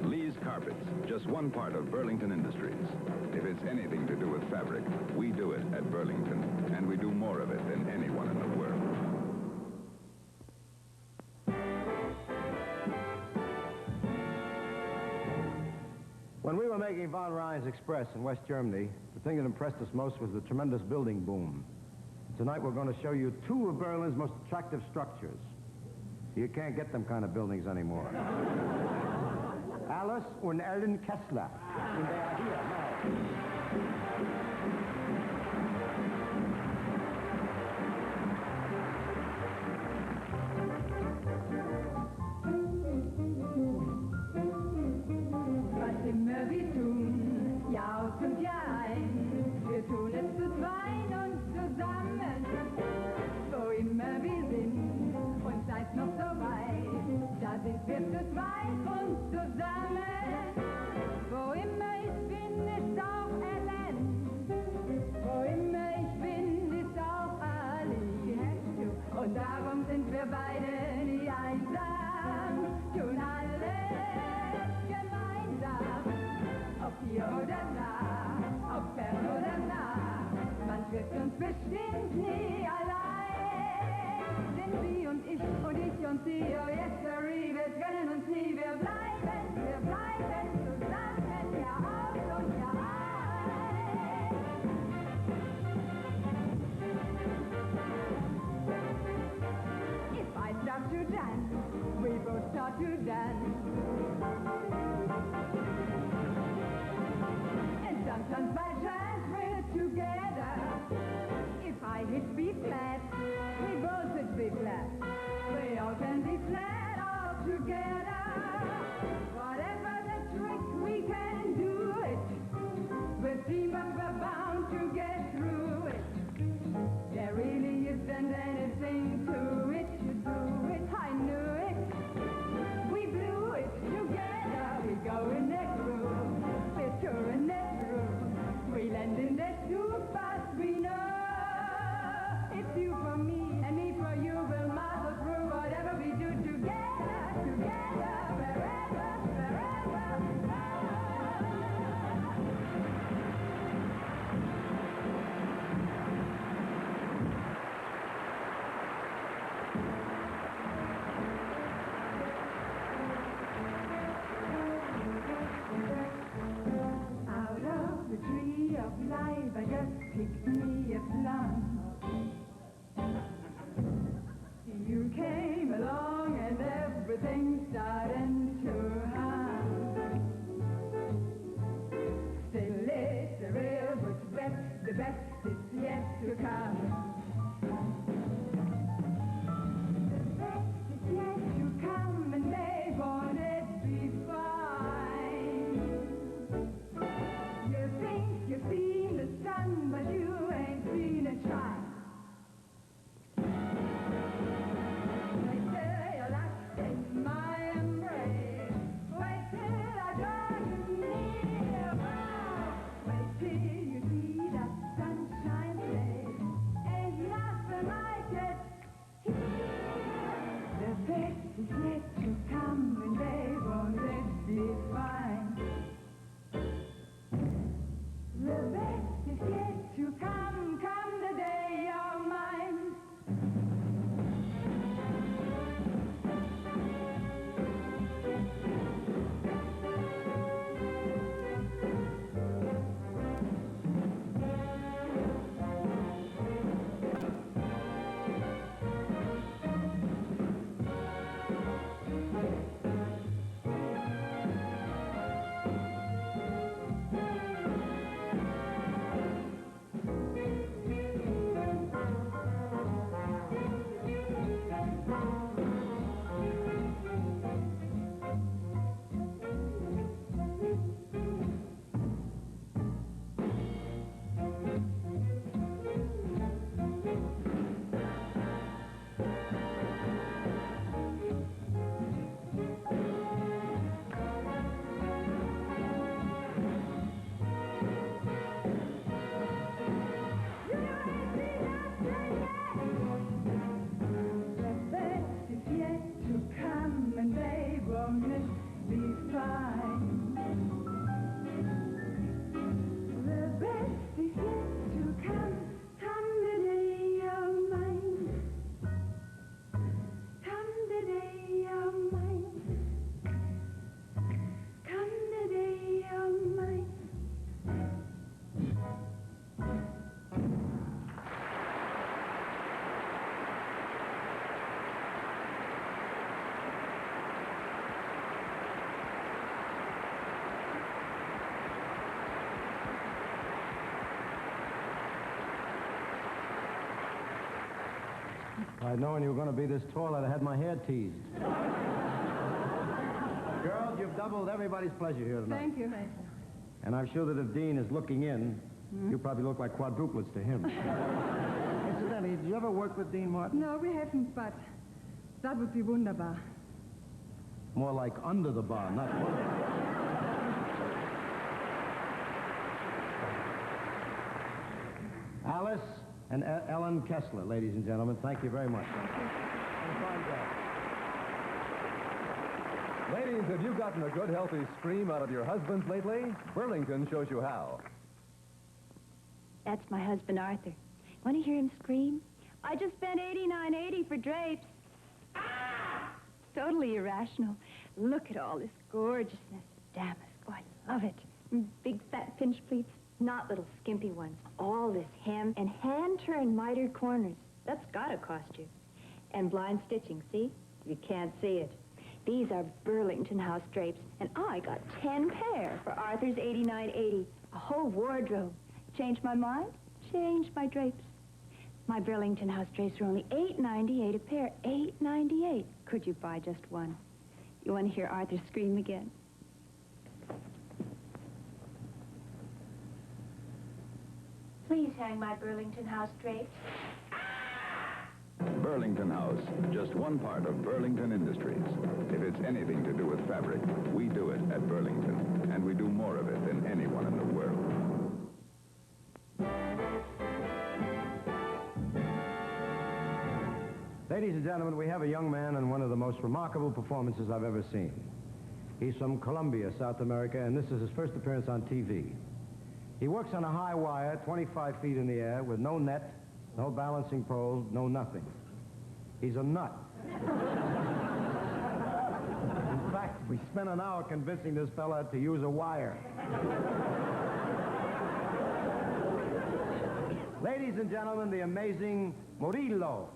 Lee's Carpets, just one part of Burlington Industries. If it's anything to do with fabric, we do it at Burlington, and we do more of it than anyone in the world. When we were making von Rein's Express in West Germany, the thing that impressed us most was the tremendous building boom. Tonight we're going to show you two of Berlin's most attractive structures. You can't get them kind of buildings anymore. Alice und Ellen Kessler. And they are here now. Bestimmt nie allein, denn Sie und ich und Sie, oh yes, sorry, wir trennen uns nie, wir bleiben zusammen, Jahr aus und Jahr ein. If I start to dance, we both start to dance. And sometimes by chance we're together. If I hit B flat, we both hit B flat. We all can be flat all together. Whatever the trick, we can do it. With teamwork, we're bound to get through it. There really isn't anything to it. You do it, I knew it. We blew it. to come. The best is yet to come, and babe, won't it be fine? You think you've seen the sun, but you ain't seen it shine. Wait till you're locked in my embrace. Wait till I draw you near. Oh, wait till you see that sunshine blaze. Ain't nothing like it here. The best is yet to come, and babe, won't it be fine? The best is yet to come, come the day you're mine. The best is yet to come, and babe, won't it be fine? The best is yet to come, come the day you're mine. Come the day you're mine. Come the day you're mine. If I'd known you were going to be this tall, I'd have had my hair teased. Girls, you've doubled everybody's pleasure here tonight. Thank you. And I'm sure that if Dean is looking in, you probably look like quadruplets to him. Incidentally, did you ever work with Dean Martin? No, we haven't, but that would be wunderbar. More like under the bar, not under. Alice and Ellen Kessler, ladies and gentlemen, thank you very much. And fine job. Ladies, have you gotten a good, healthy scream out of your husbands lately? Burlington shows you how. That's my husband, Arthur. Want to hear him scream? I just spent $89.80 for drapes. Ah! Totally irrational. Look at all this gorgeousness. Damask. Oh, I love it. Big fat pinch pleats, not little skimpy ones. All this hem and hand-turned mitered corners. That's gotta cost you. And blind stitching, see? You can't see it. These are Burlington House drapes, and I got 10 pair for Arthur's $89.80. A whole wardrobe. Changed my mind? Changed my drapes. My Burlington House drapes are only $8.98 a pair. $8.98. Could you buy just one? You want to hear Arthur scream again? Please hang my Burlington House drapes. Burlington House, just one part of Burlington Industries. If it's anything to do with fabric, we do it at Burlington, and we do more of it than anyone in the world. Ladies and gentlemen, we have a young man in one of the most remarkable performances I've ever seen. He's from Colombia, South America, and this is his first appearance on TV. He works on a high wire, 25 feet in the air, with no net, no balancing pole, no nothing. He's a nut. In fact, we spent an hour convincing this fella to use a wire. Ladies and gentlemen, the amazing Murillo.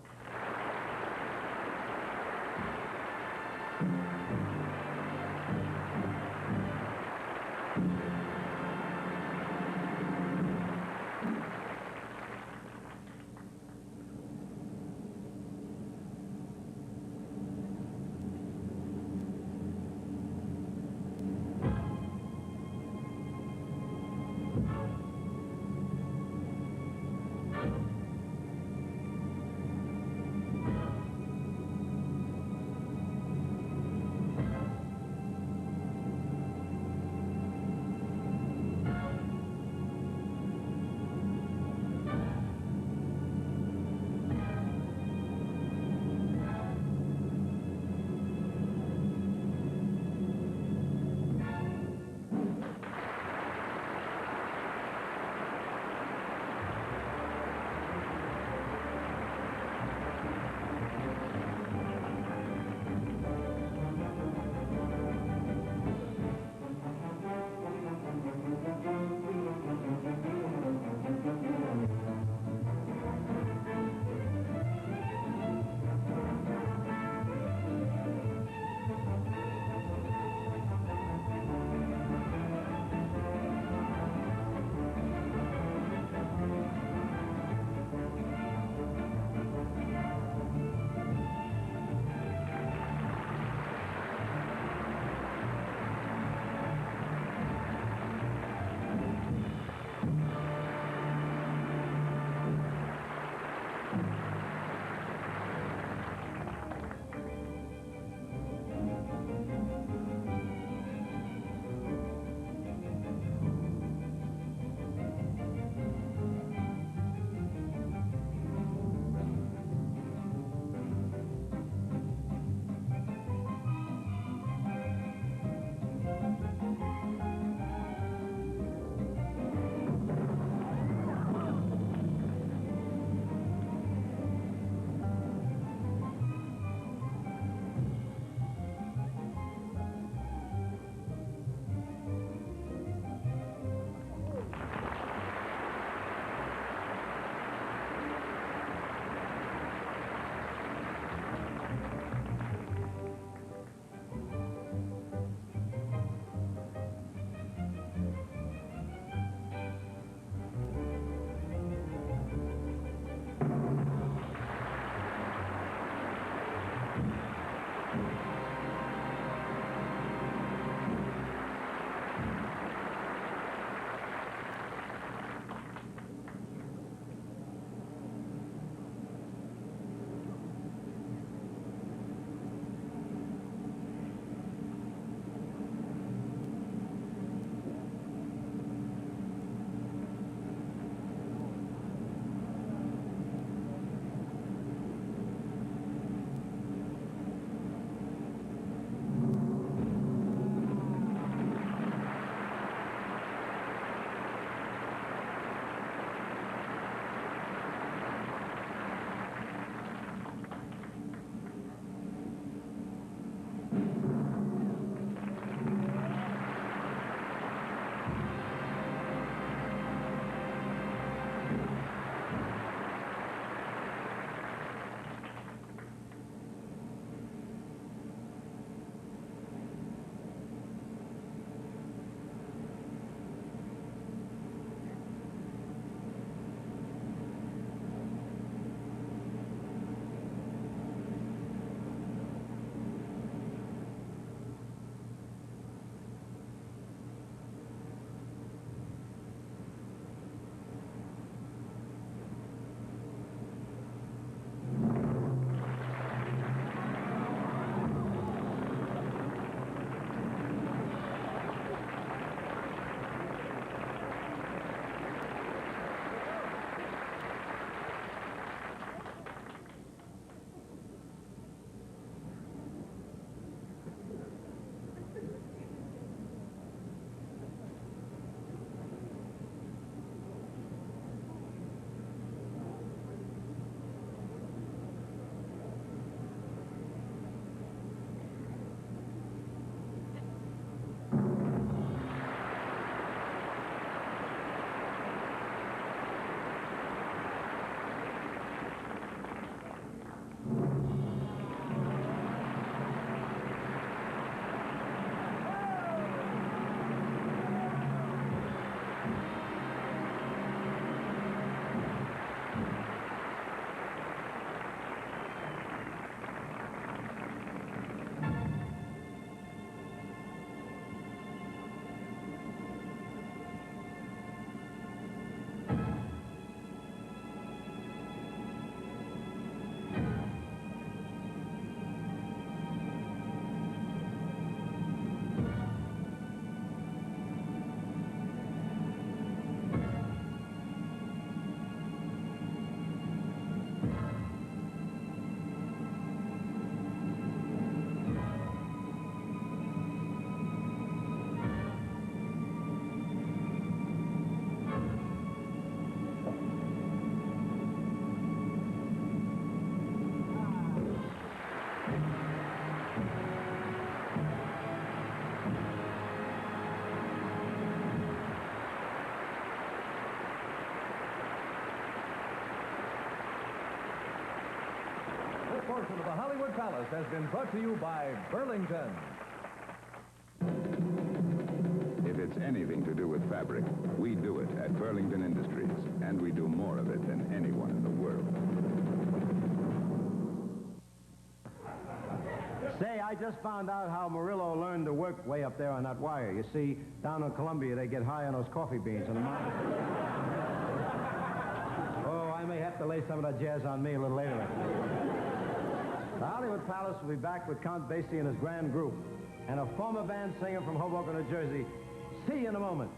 portion of the Hollywood Palace has been brought to you by Burlington. If it's anything to do with fabric, we do it at Burlington Industries, and we do more of it than anyone in the world. Say, I just found out how Murillo learned to work way up there on that wire. You see, down in Columbia, they get high on those coffee beans in the mountains. Oh, I may have to lay some of that jazz on me a little later. The Hollywood Palace will be back with Count Basie and his grand group, and a former band singer from Hoboken, New Jersey. See you in a moment.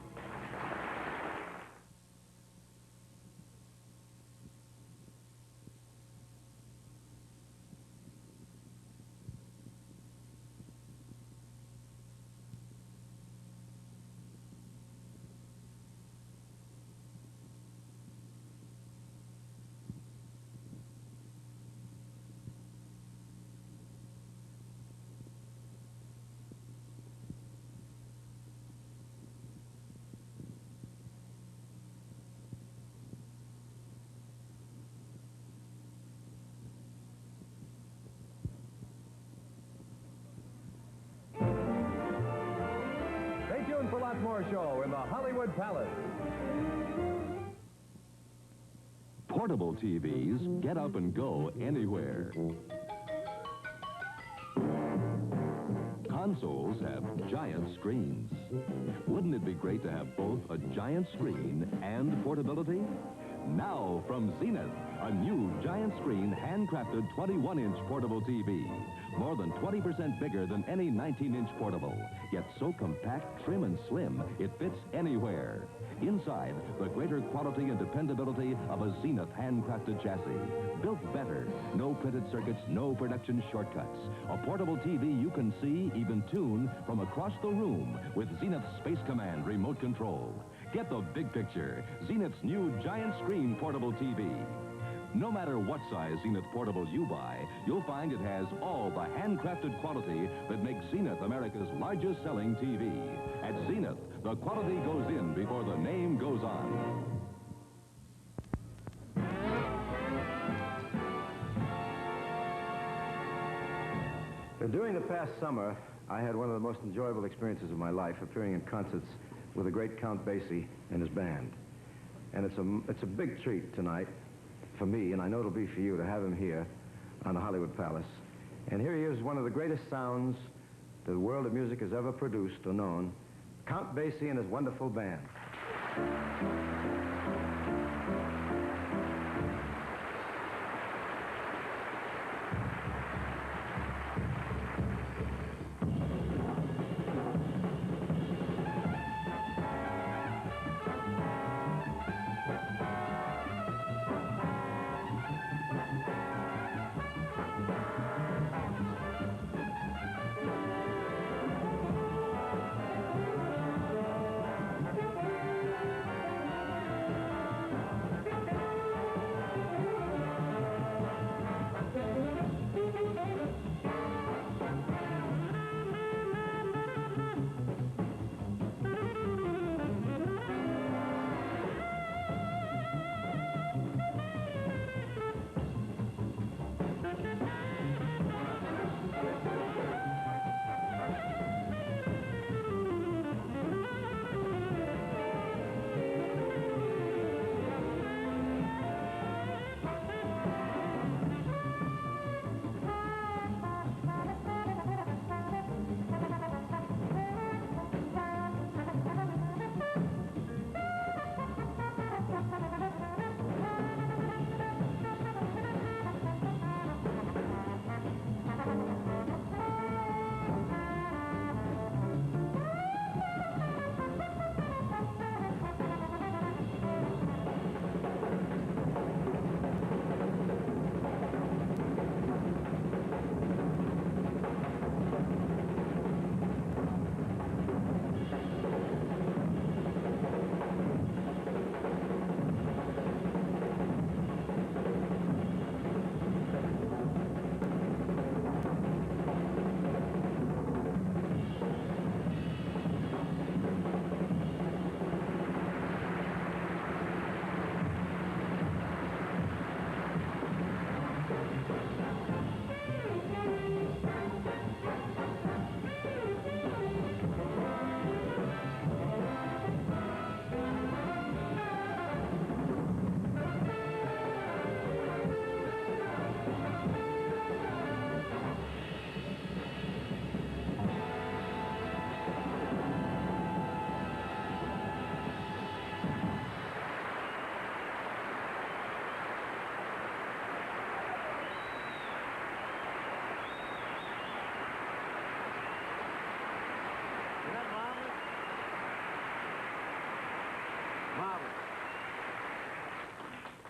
For lots more show in the Hollywood Palace. Portable TVs get up and go anywhere. Consoles have giant screens. Wouldn't it be great to have both a giant screen and portability? Now from Zenith, a new giant screen handcrafted 21-inch portable TV. More than 20% bigger than any 19-inch portable, yet so compact, trim, and slim, it fits anywhere. Inside, the greater quality and dependability of a Zenith handcrafted chassis. Built better. No printed circuits, no production shortcuts. A portable TV you can see, even tune, from across the room with Zenith Space Command remote control. Get the big picture. Zenith's new giant screen portable TV. No matter what size Zenith portable you buy, you'll find it has all the handcrafted quality that makes Zenith America's largest selling TV. At Zenith, the quality goes in before the name goes on. During the past summer, I had one of the most enjoyable experiences of my life, appearing in concerts with the great Count Basie and his band. And it's a big treat tonight for me, and I know it'll be for you, to have him here on the Hollywood Palace. And here he is, one of the greatest sounds that the world of music has ever produced or known, Count Basie and his wonderful band.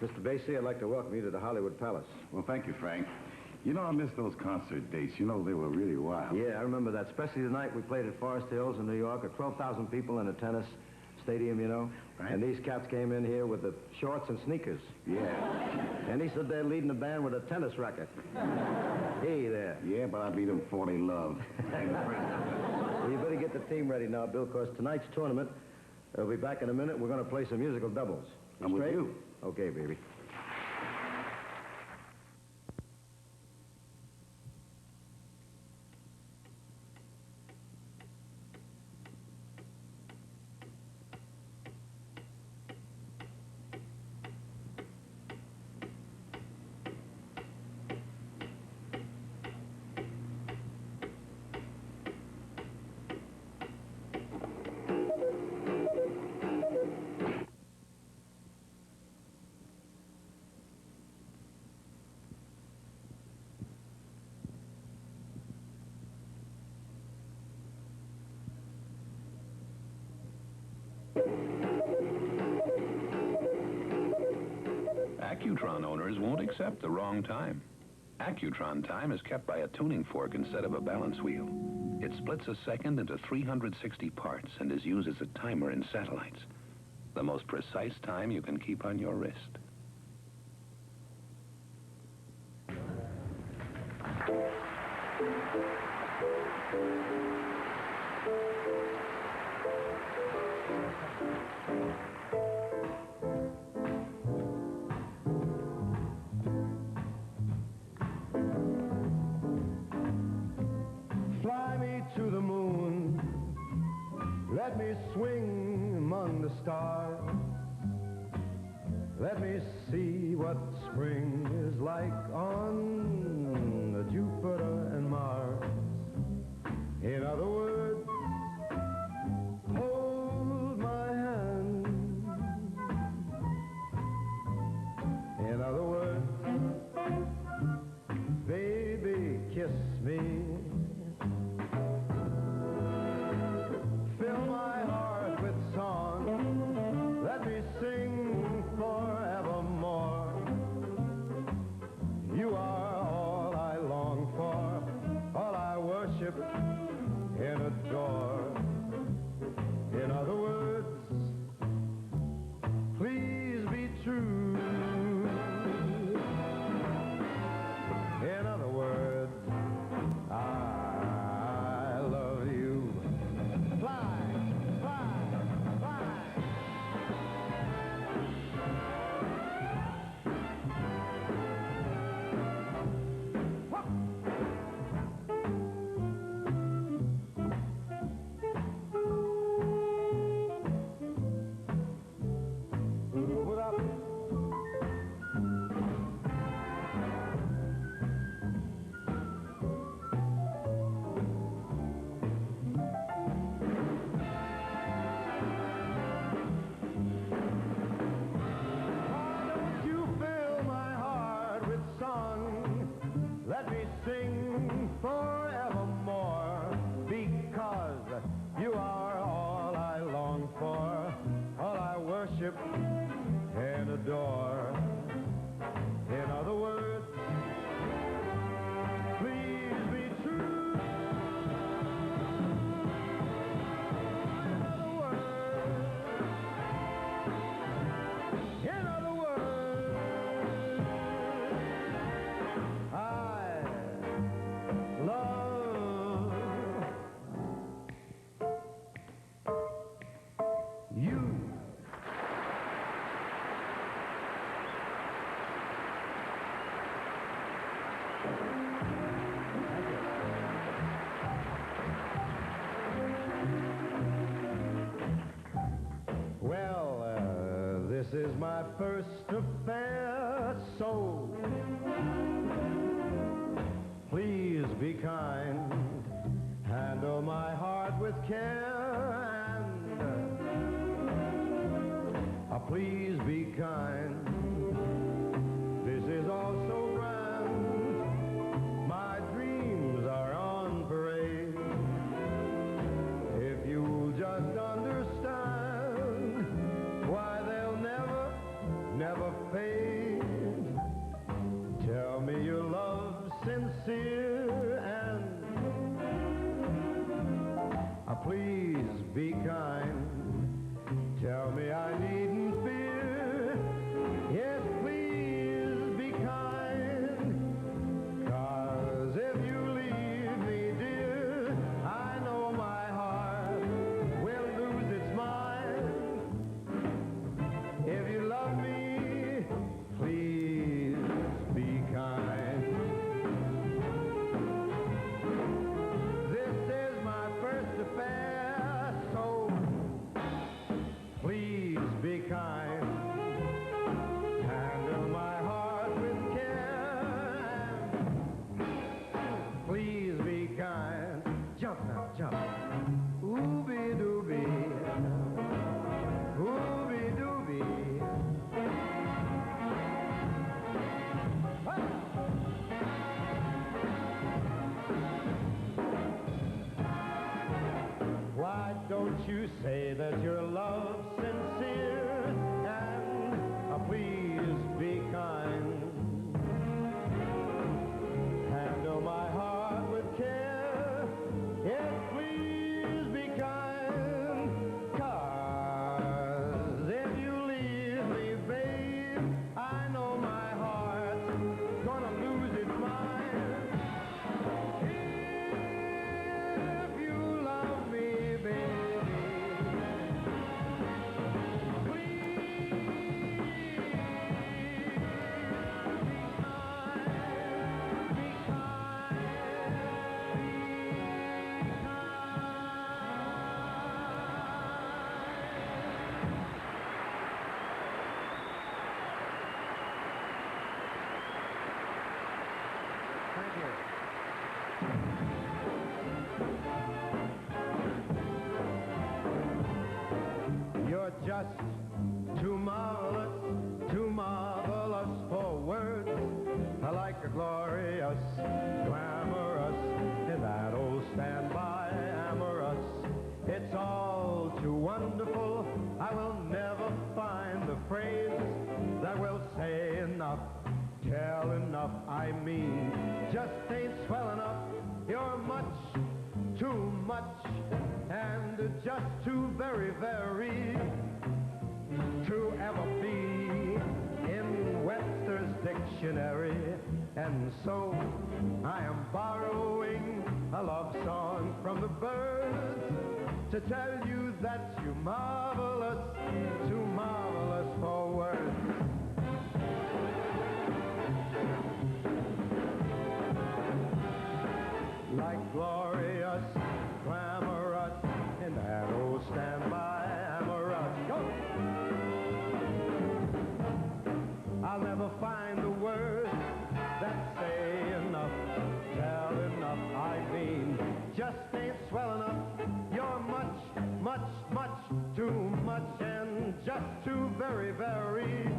Mr. Basie, I'd like to welcome you to the Hollywood Palace. Well, thank you, Frank. You know, I miss those concert dates. You know, they were really wild. Yeah, I remember that, especially the night we played at Forest Hills in New York at 12,000 people in a tennis stadium, you know. Right. And these cats came in here with the shorts and sneakers. Yeah. And he said they're leading the band with a tennis racket. Hey there. Yeah, but I beat them 40 love. Well, you better get the team ready now, Bill, because tonight's tournament, we'll be back in a minute. We're going to play some musical doubles. I'm with you. Okay, baby. Accutron owners won't accept the wrong time. Accutron time is kept by a tuning fork instead of a balance wheel. It splits a second into 360 parts and is used as a timer in satellites. The most precise time you can keep on your wrist. Fly me to the moon, let me swing among the stars. Let me see what spring is like on Jupiter and Mars. In other words, hold my hand. In other words, baby, kiss me. Fill my heart with song. Let me sing forevermore. You are all I long for, all I worship and adore. In other words, please be true. In other words, I love you. Fly, fly, fly. What up? You fill my heart with song. Let me sing forevermore, because you are all I long for, all I worship and adore. In other words, please be true. In other words, I love you. Well, this is my first affair, so please be kind. Handle my heart with care and please be kind. This is all so grand. My dreams are on parade. If you'll just understand why they'll never fade. Won't you say that your love's sincere and please be kind? Handle my heart with care. Yes, please be kind. 'Cause if you leave me, babe, I know my heart's gonna lose its mind. If you love me, baby, please be kind, be kind, be Thank you. You're just too marvelous for words. I like a glorious, glamorous, in that old standby amorous. It's all too wonderful. I will never find the phrase that will say enough, tell enough. I mean, just ain't swell enough. You're much, too much, and just too very, very to ever be in Webster's dictionary. And so I am borrowing a love song from the birds to tell you that you're marvelous, too marvelous for words. Like glorious, glamorous, in that old standby amorous. Go! I'll never find the words that say enough, tell enough. I mean, just ain't swell enough. You're much, much, much too much, and just too very, very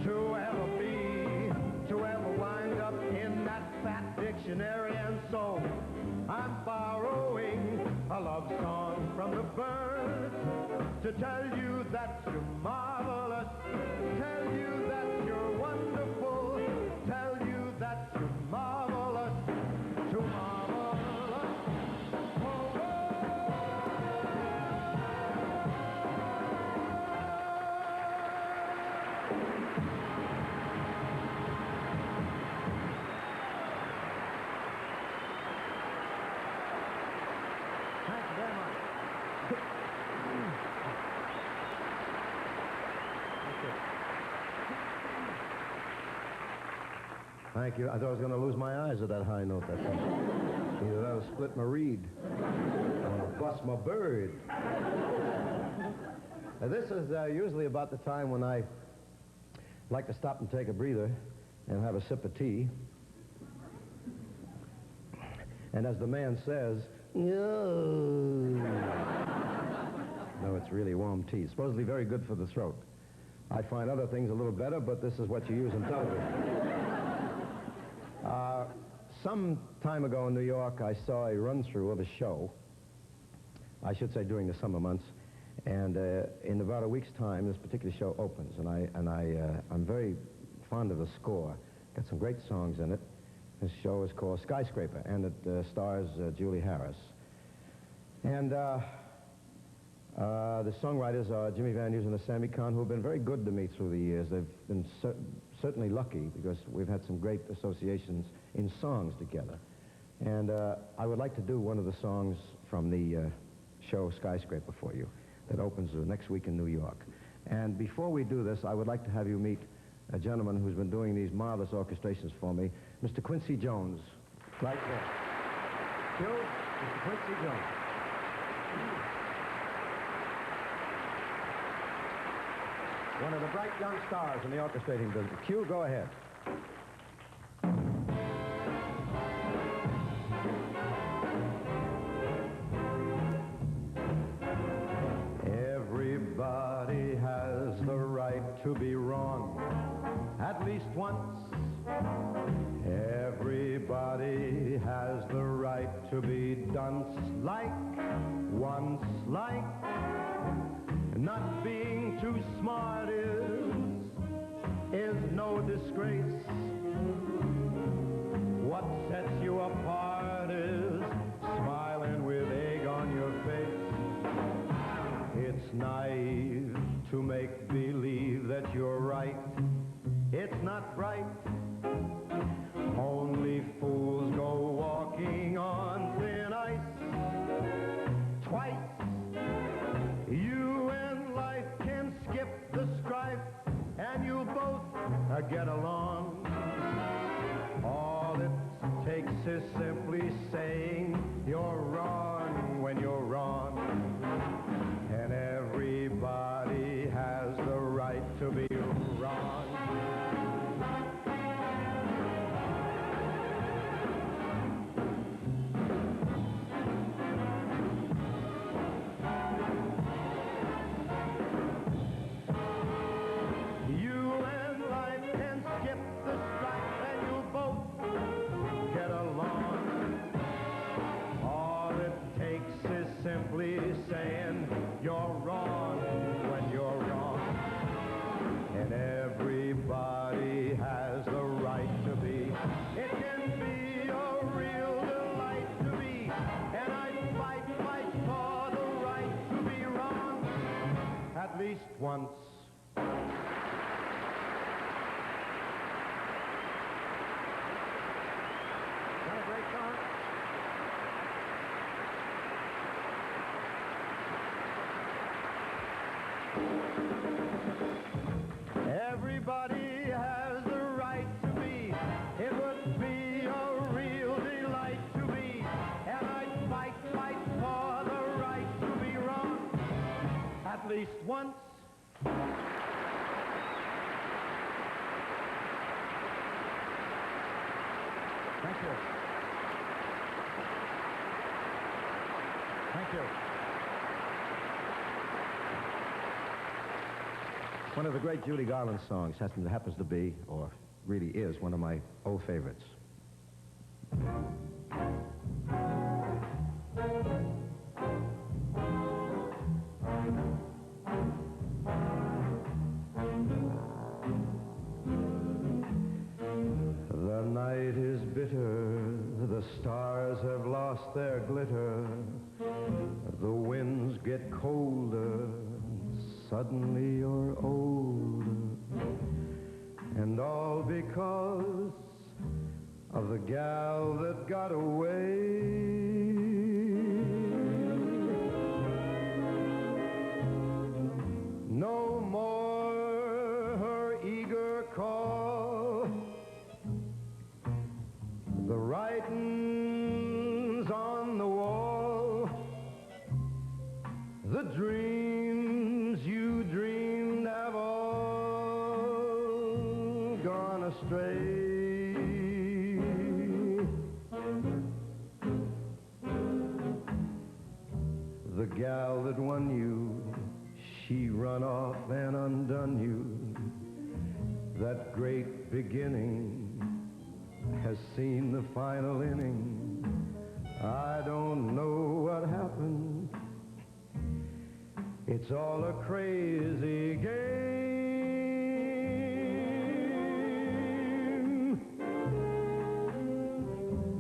to ever be, to ever wind up in that fat dictionary. And so I'm borrowing a love song from the birds to tell you that you're marvelous, tell you that you're wonderful, tell you that you're marvelous, too marvelous for Thank you very much. Thank you. I thought I was going to lose my eyes at that high note that time. Either that'll split my reed or bust my bird. Now, this is usually about the time when I like to stop and take a breather and have a sip of tea. And as the man says, no, it's really warm tea. It's supposedly very good for the throat. I find other things a little better, but this is what you use in television. Some time ago in New York, I saw a run-through of a show, I should say during the summer months, and in about a week's time, this particular show opens, and I'm very fond of the score. Got some great songs in it. This show is called Skyscraper, and it stars Julie Harris. And the songwriters are Jimmy Van Heusen and Sammy Kahn, who have been very good to me through the years. They've been certainly lucky, because we've had some great associations in songs together. And I would like to do one of the songs from the show Skyscraper for you that opens next week in New York. And before we do this, I would like to have you meet a gentleman who's been doing these marvelous orchestrations for me, Mr. Quincy Jones. Right there. Q, Mr. Quincy Jones. One of the bright young stars in the orchestrating business. Q, go ahead. Everybody has the right to be wrong. At at least once. Everybody has the right to be dunce-like, once-like. Not being too smart is no disgrace. What sets you apart is smiling with egg on your face. It's naive to make believe that you're right. It's not right. Only fools go walking on thin ice. Twice, you and life can skip the strife, and you'll both get along. All it takes is simply saying you're wrong when you're wrong. And everybody has the right to be wrong. Simply saying you're wrong when you're wrong. And everybody has the right to be. It can be a real delight to be. And I'd fight for the right to be wrong. At least once. Is that a great song? Everybody has the right to be. It would be a real delight to be. And I'd fight for the right to be wrong. At least once. Thank you. Thank you. One of the great Judy Garland songs happens to be, or really is, one of my old favorites. The night is bitter, the stars have lost their glitter, the winds get colder, suddenly you're older, and all because of the gal that got away. No more her eager call, the writing's on the wall, the dreams you dreamed have all gone astray. The gal that won you, she run off and undone you. That great beginning has seen the final inning. I don't know what happened. It's all a crazy game.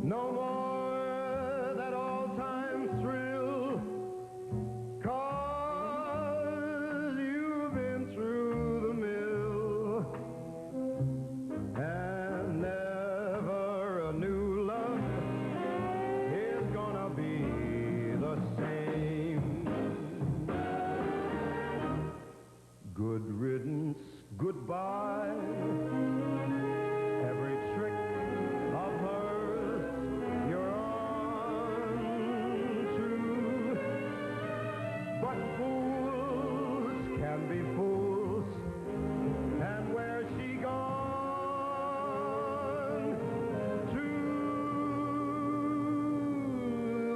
No more that all-time thrill, 'cause you've been through the mill. And never a new love is gonna be the same. Good riddance, goodbye. Every trick of hers you're on to. But fools can be fools. And where's she gone to?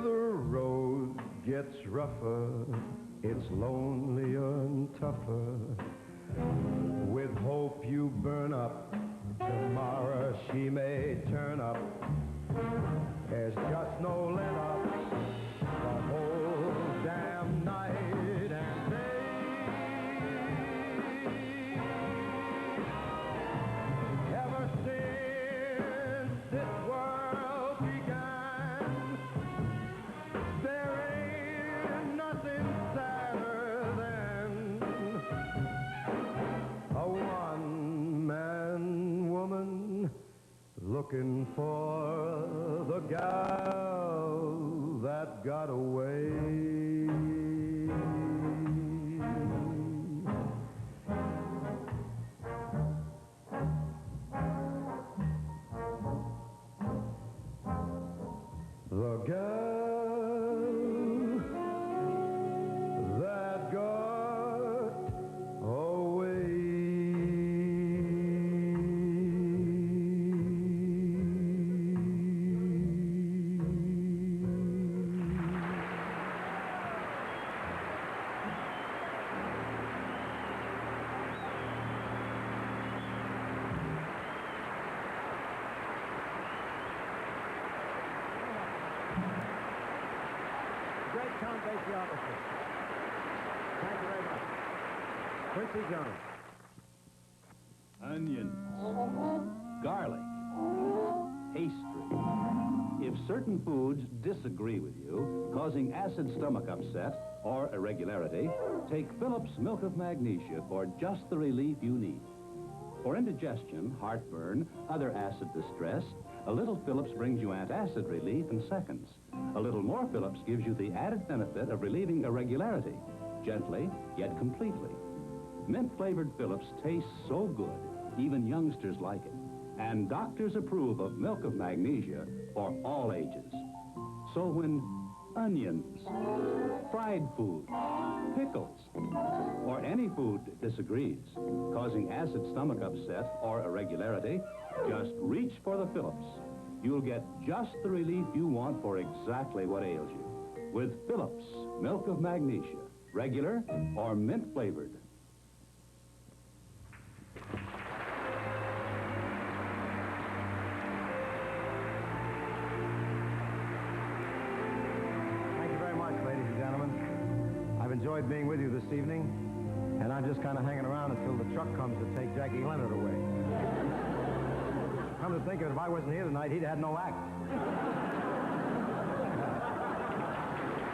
The road gets rougher. It's lonelier and tougher. With hope you burn up Tomorrow she may turn up. There's just no let up the whole damn night and day. Ever since this world began, there ain't nothing sadder than a one-man woman looking for the gal that got away. The gal that got away. Great Count Basie Orchestra. Thank you very much. Quincy Jones. Onions, garlic, pastry. If certain foods disagree with you, causing acid stomach upset or irregularity, take Phillips Milk of Magnesia for just the relief you need. For indigestion, heartburn, other acid distress, a little Phillips brings you antacid relief in seconds. A little more Phillips gives you the added benefit of relieving irregularity, gently yet completely. Mint-flavored Phillips tastes so good, even youngsters like it. And doctors approve of Milk of Magnesia for all ages. So when onions, fried food, pickles, or any food disagrees, causing acid stomach upset or irregularity, just reach for the Phillips. You'll get just the relief you want for exactly what ails you. With Phillips Milk of Magnesia, regular or mint-flavored. Thank you very much, ladies and gentlemen. I've enjoyed being with you this evening, and I'm just kind of hanging around until the truck comes to take Jackie Leonard away. Come to think of it, if I wasn't here tonight, he'd had no act.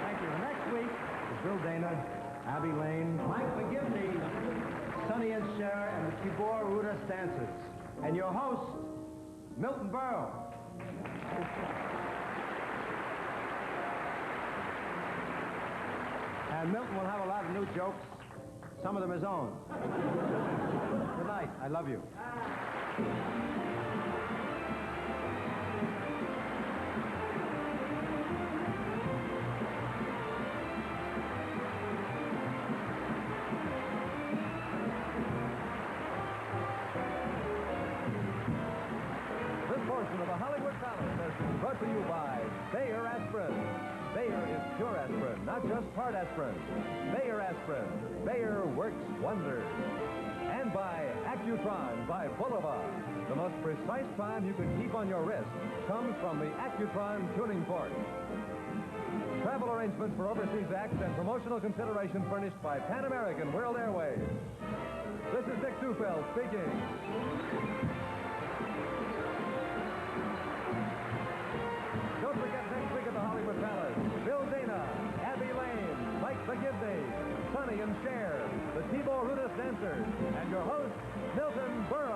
Thank you. Next week is Bill Dana, Abby Lane, Mike McGivney, Sonny and Cher, and the Tibor Rudas Dancers. And your host, Milton Berle. And Milton will have a lot of new jokes, some of them his own. Good night. I love you. This portion of the Hollywood Palace has been brought to you by Bayer Aspirin. Bayer is pure aspirin, not just part aspirin. Bayer Aspirin. Bayer works wonders. And by Accutron by Bulova. The most precise time you can keep on your wrist comes from the Accutron tuning fork. Travel arrangements for overseas acts and promotional consideration furnished by Pan American World Airways. This is Dick Dufeld speaking. Don't forget next week at the Hollywood Palace, Bill Dana, Abby Lane, Mike McGivney, Sonny and Cher, the Tibor Rudas Dancers, and your host, Milton Berle.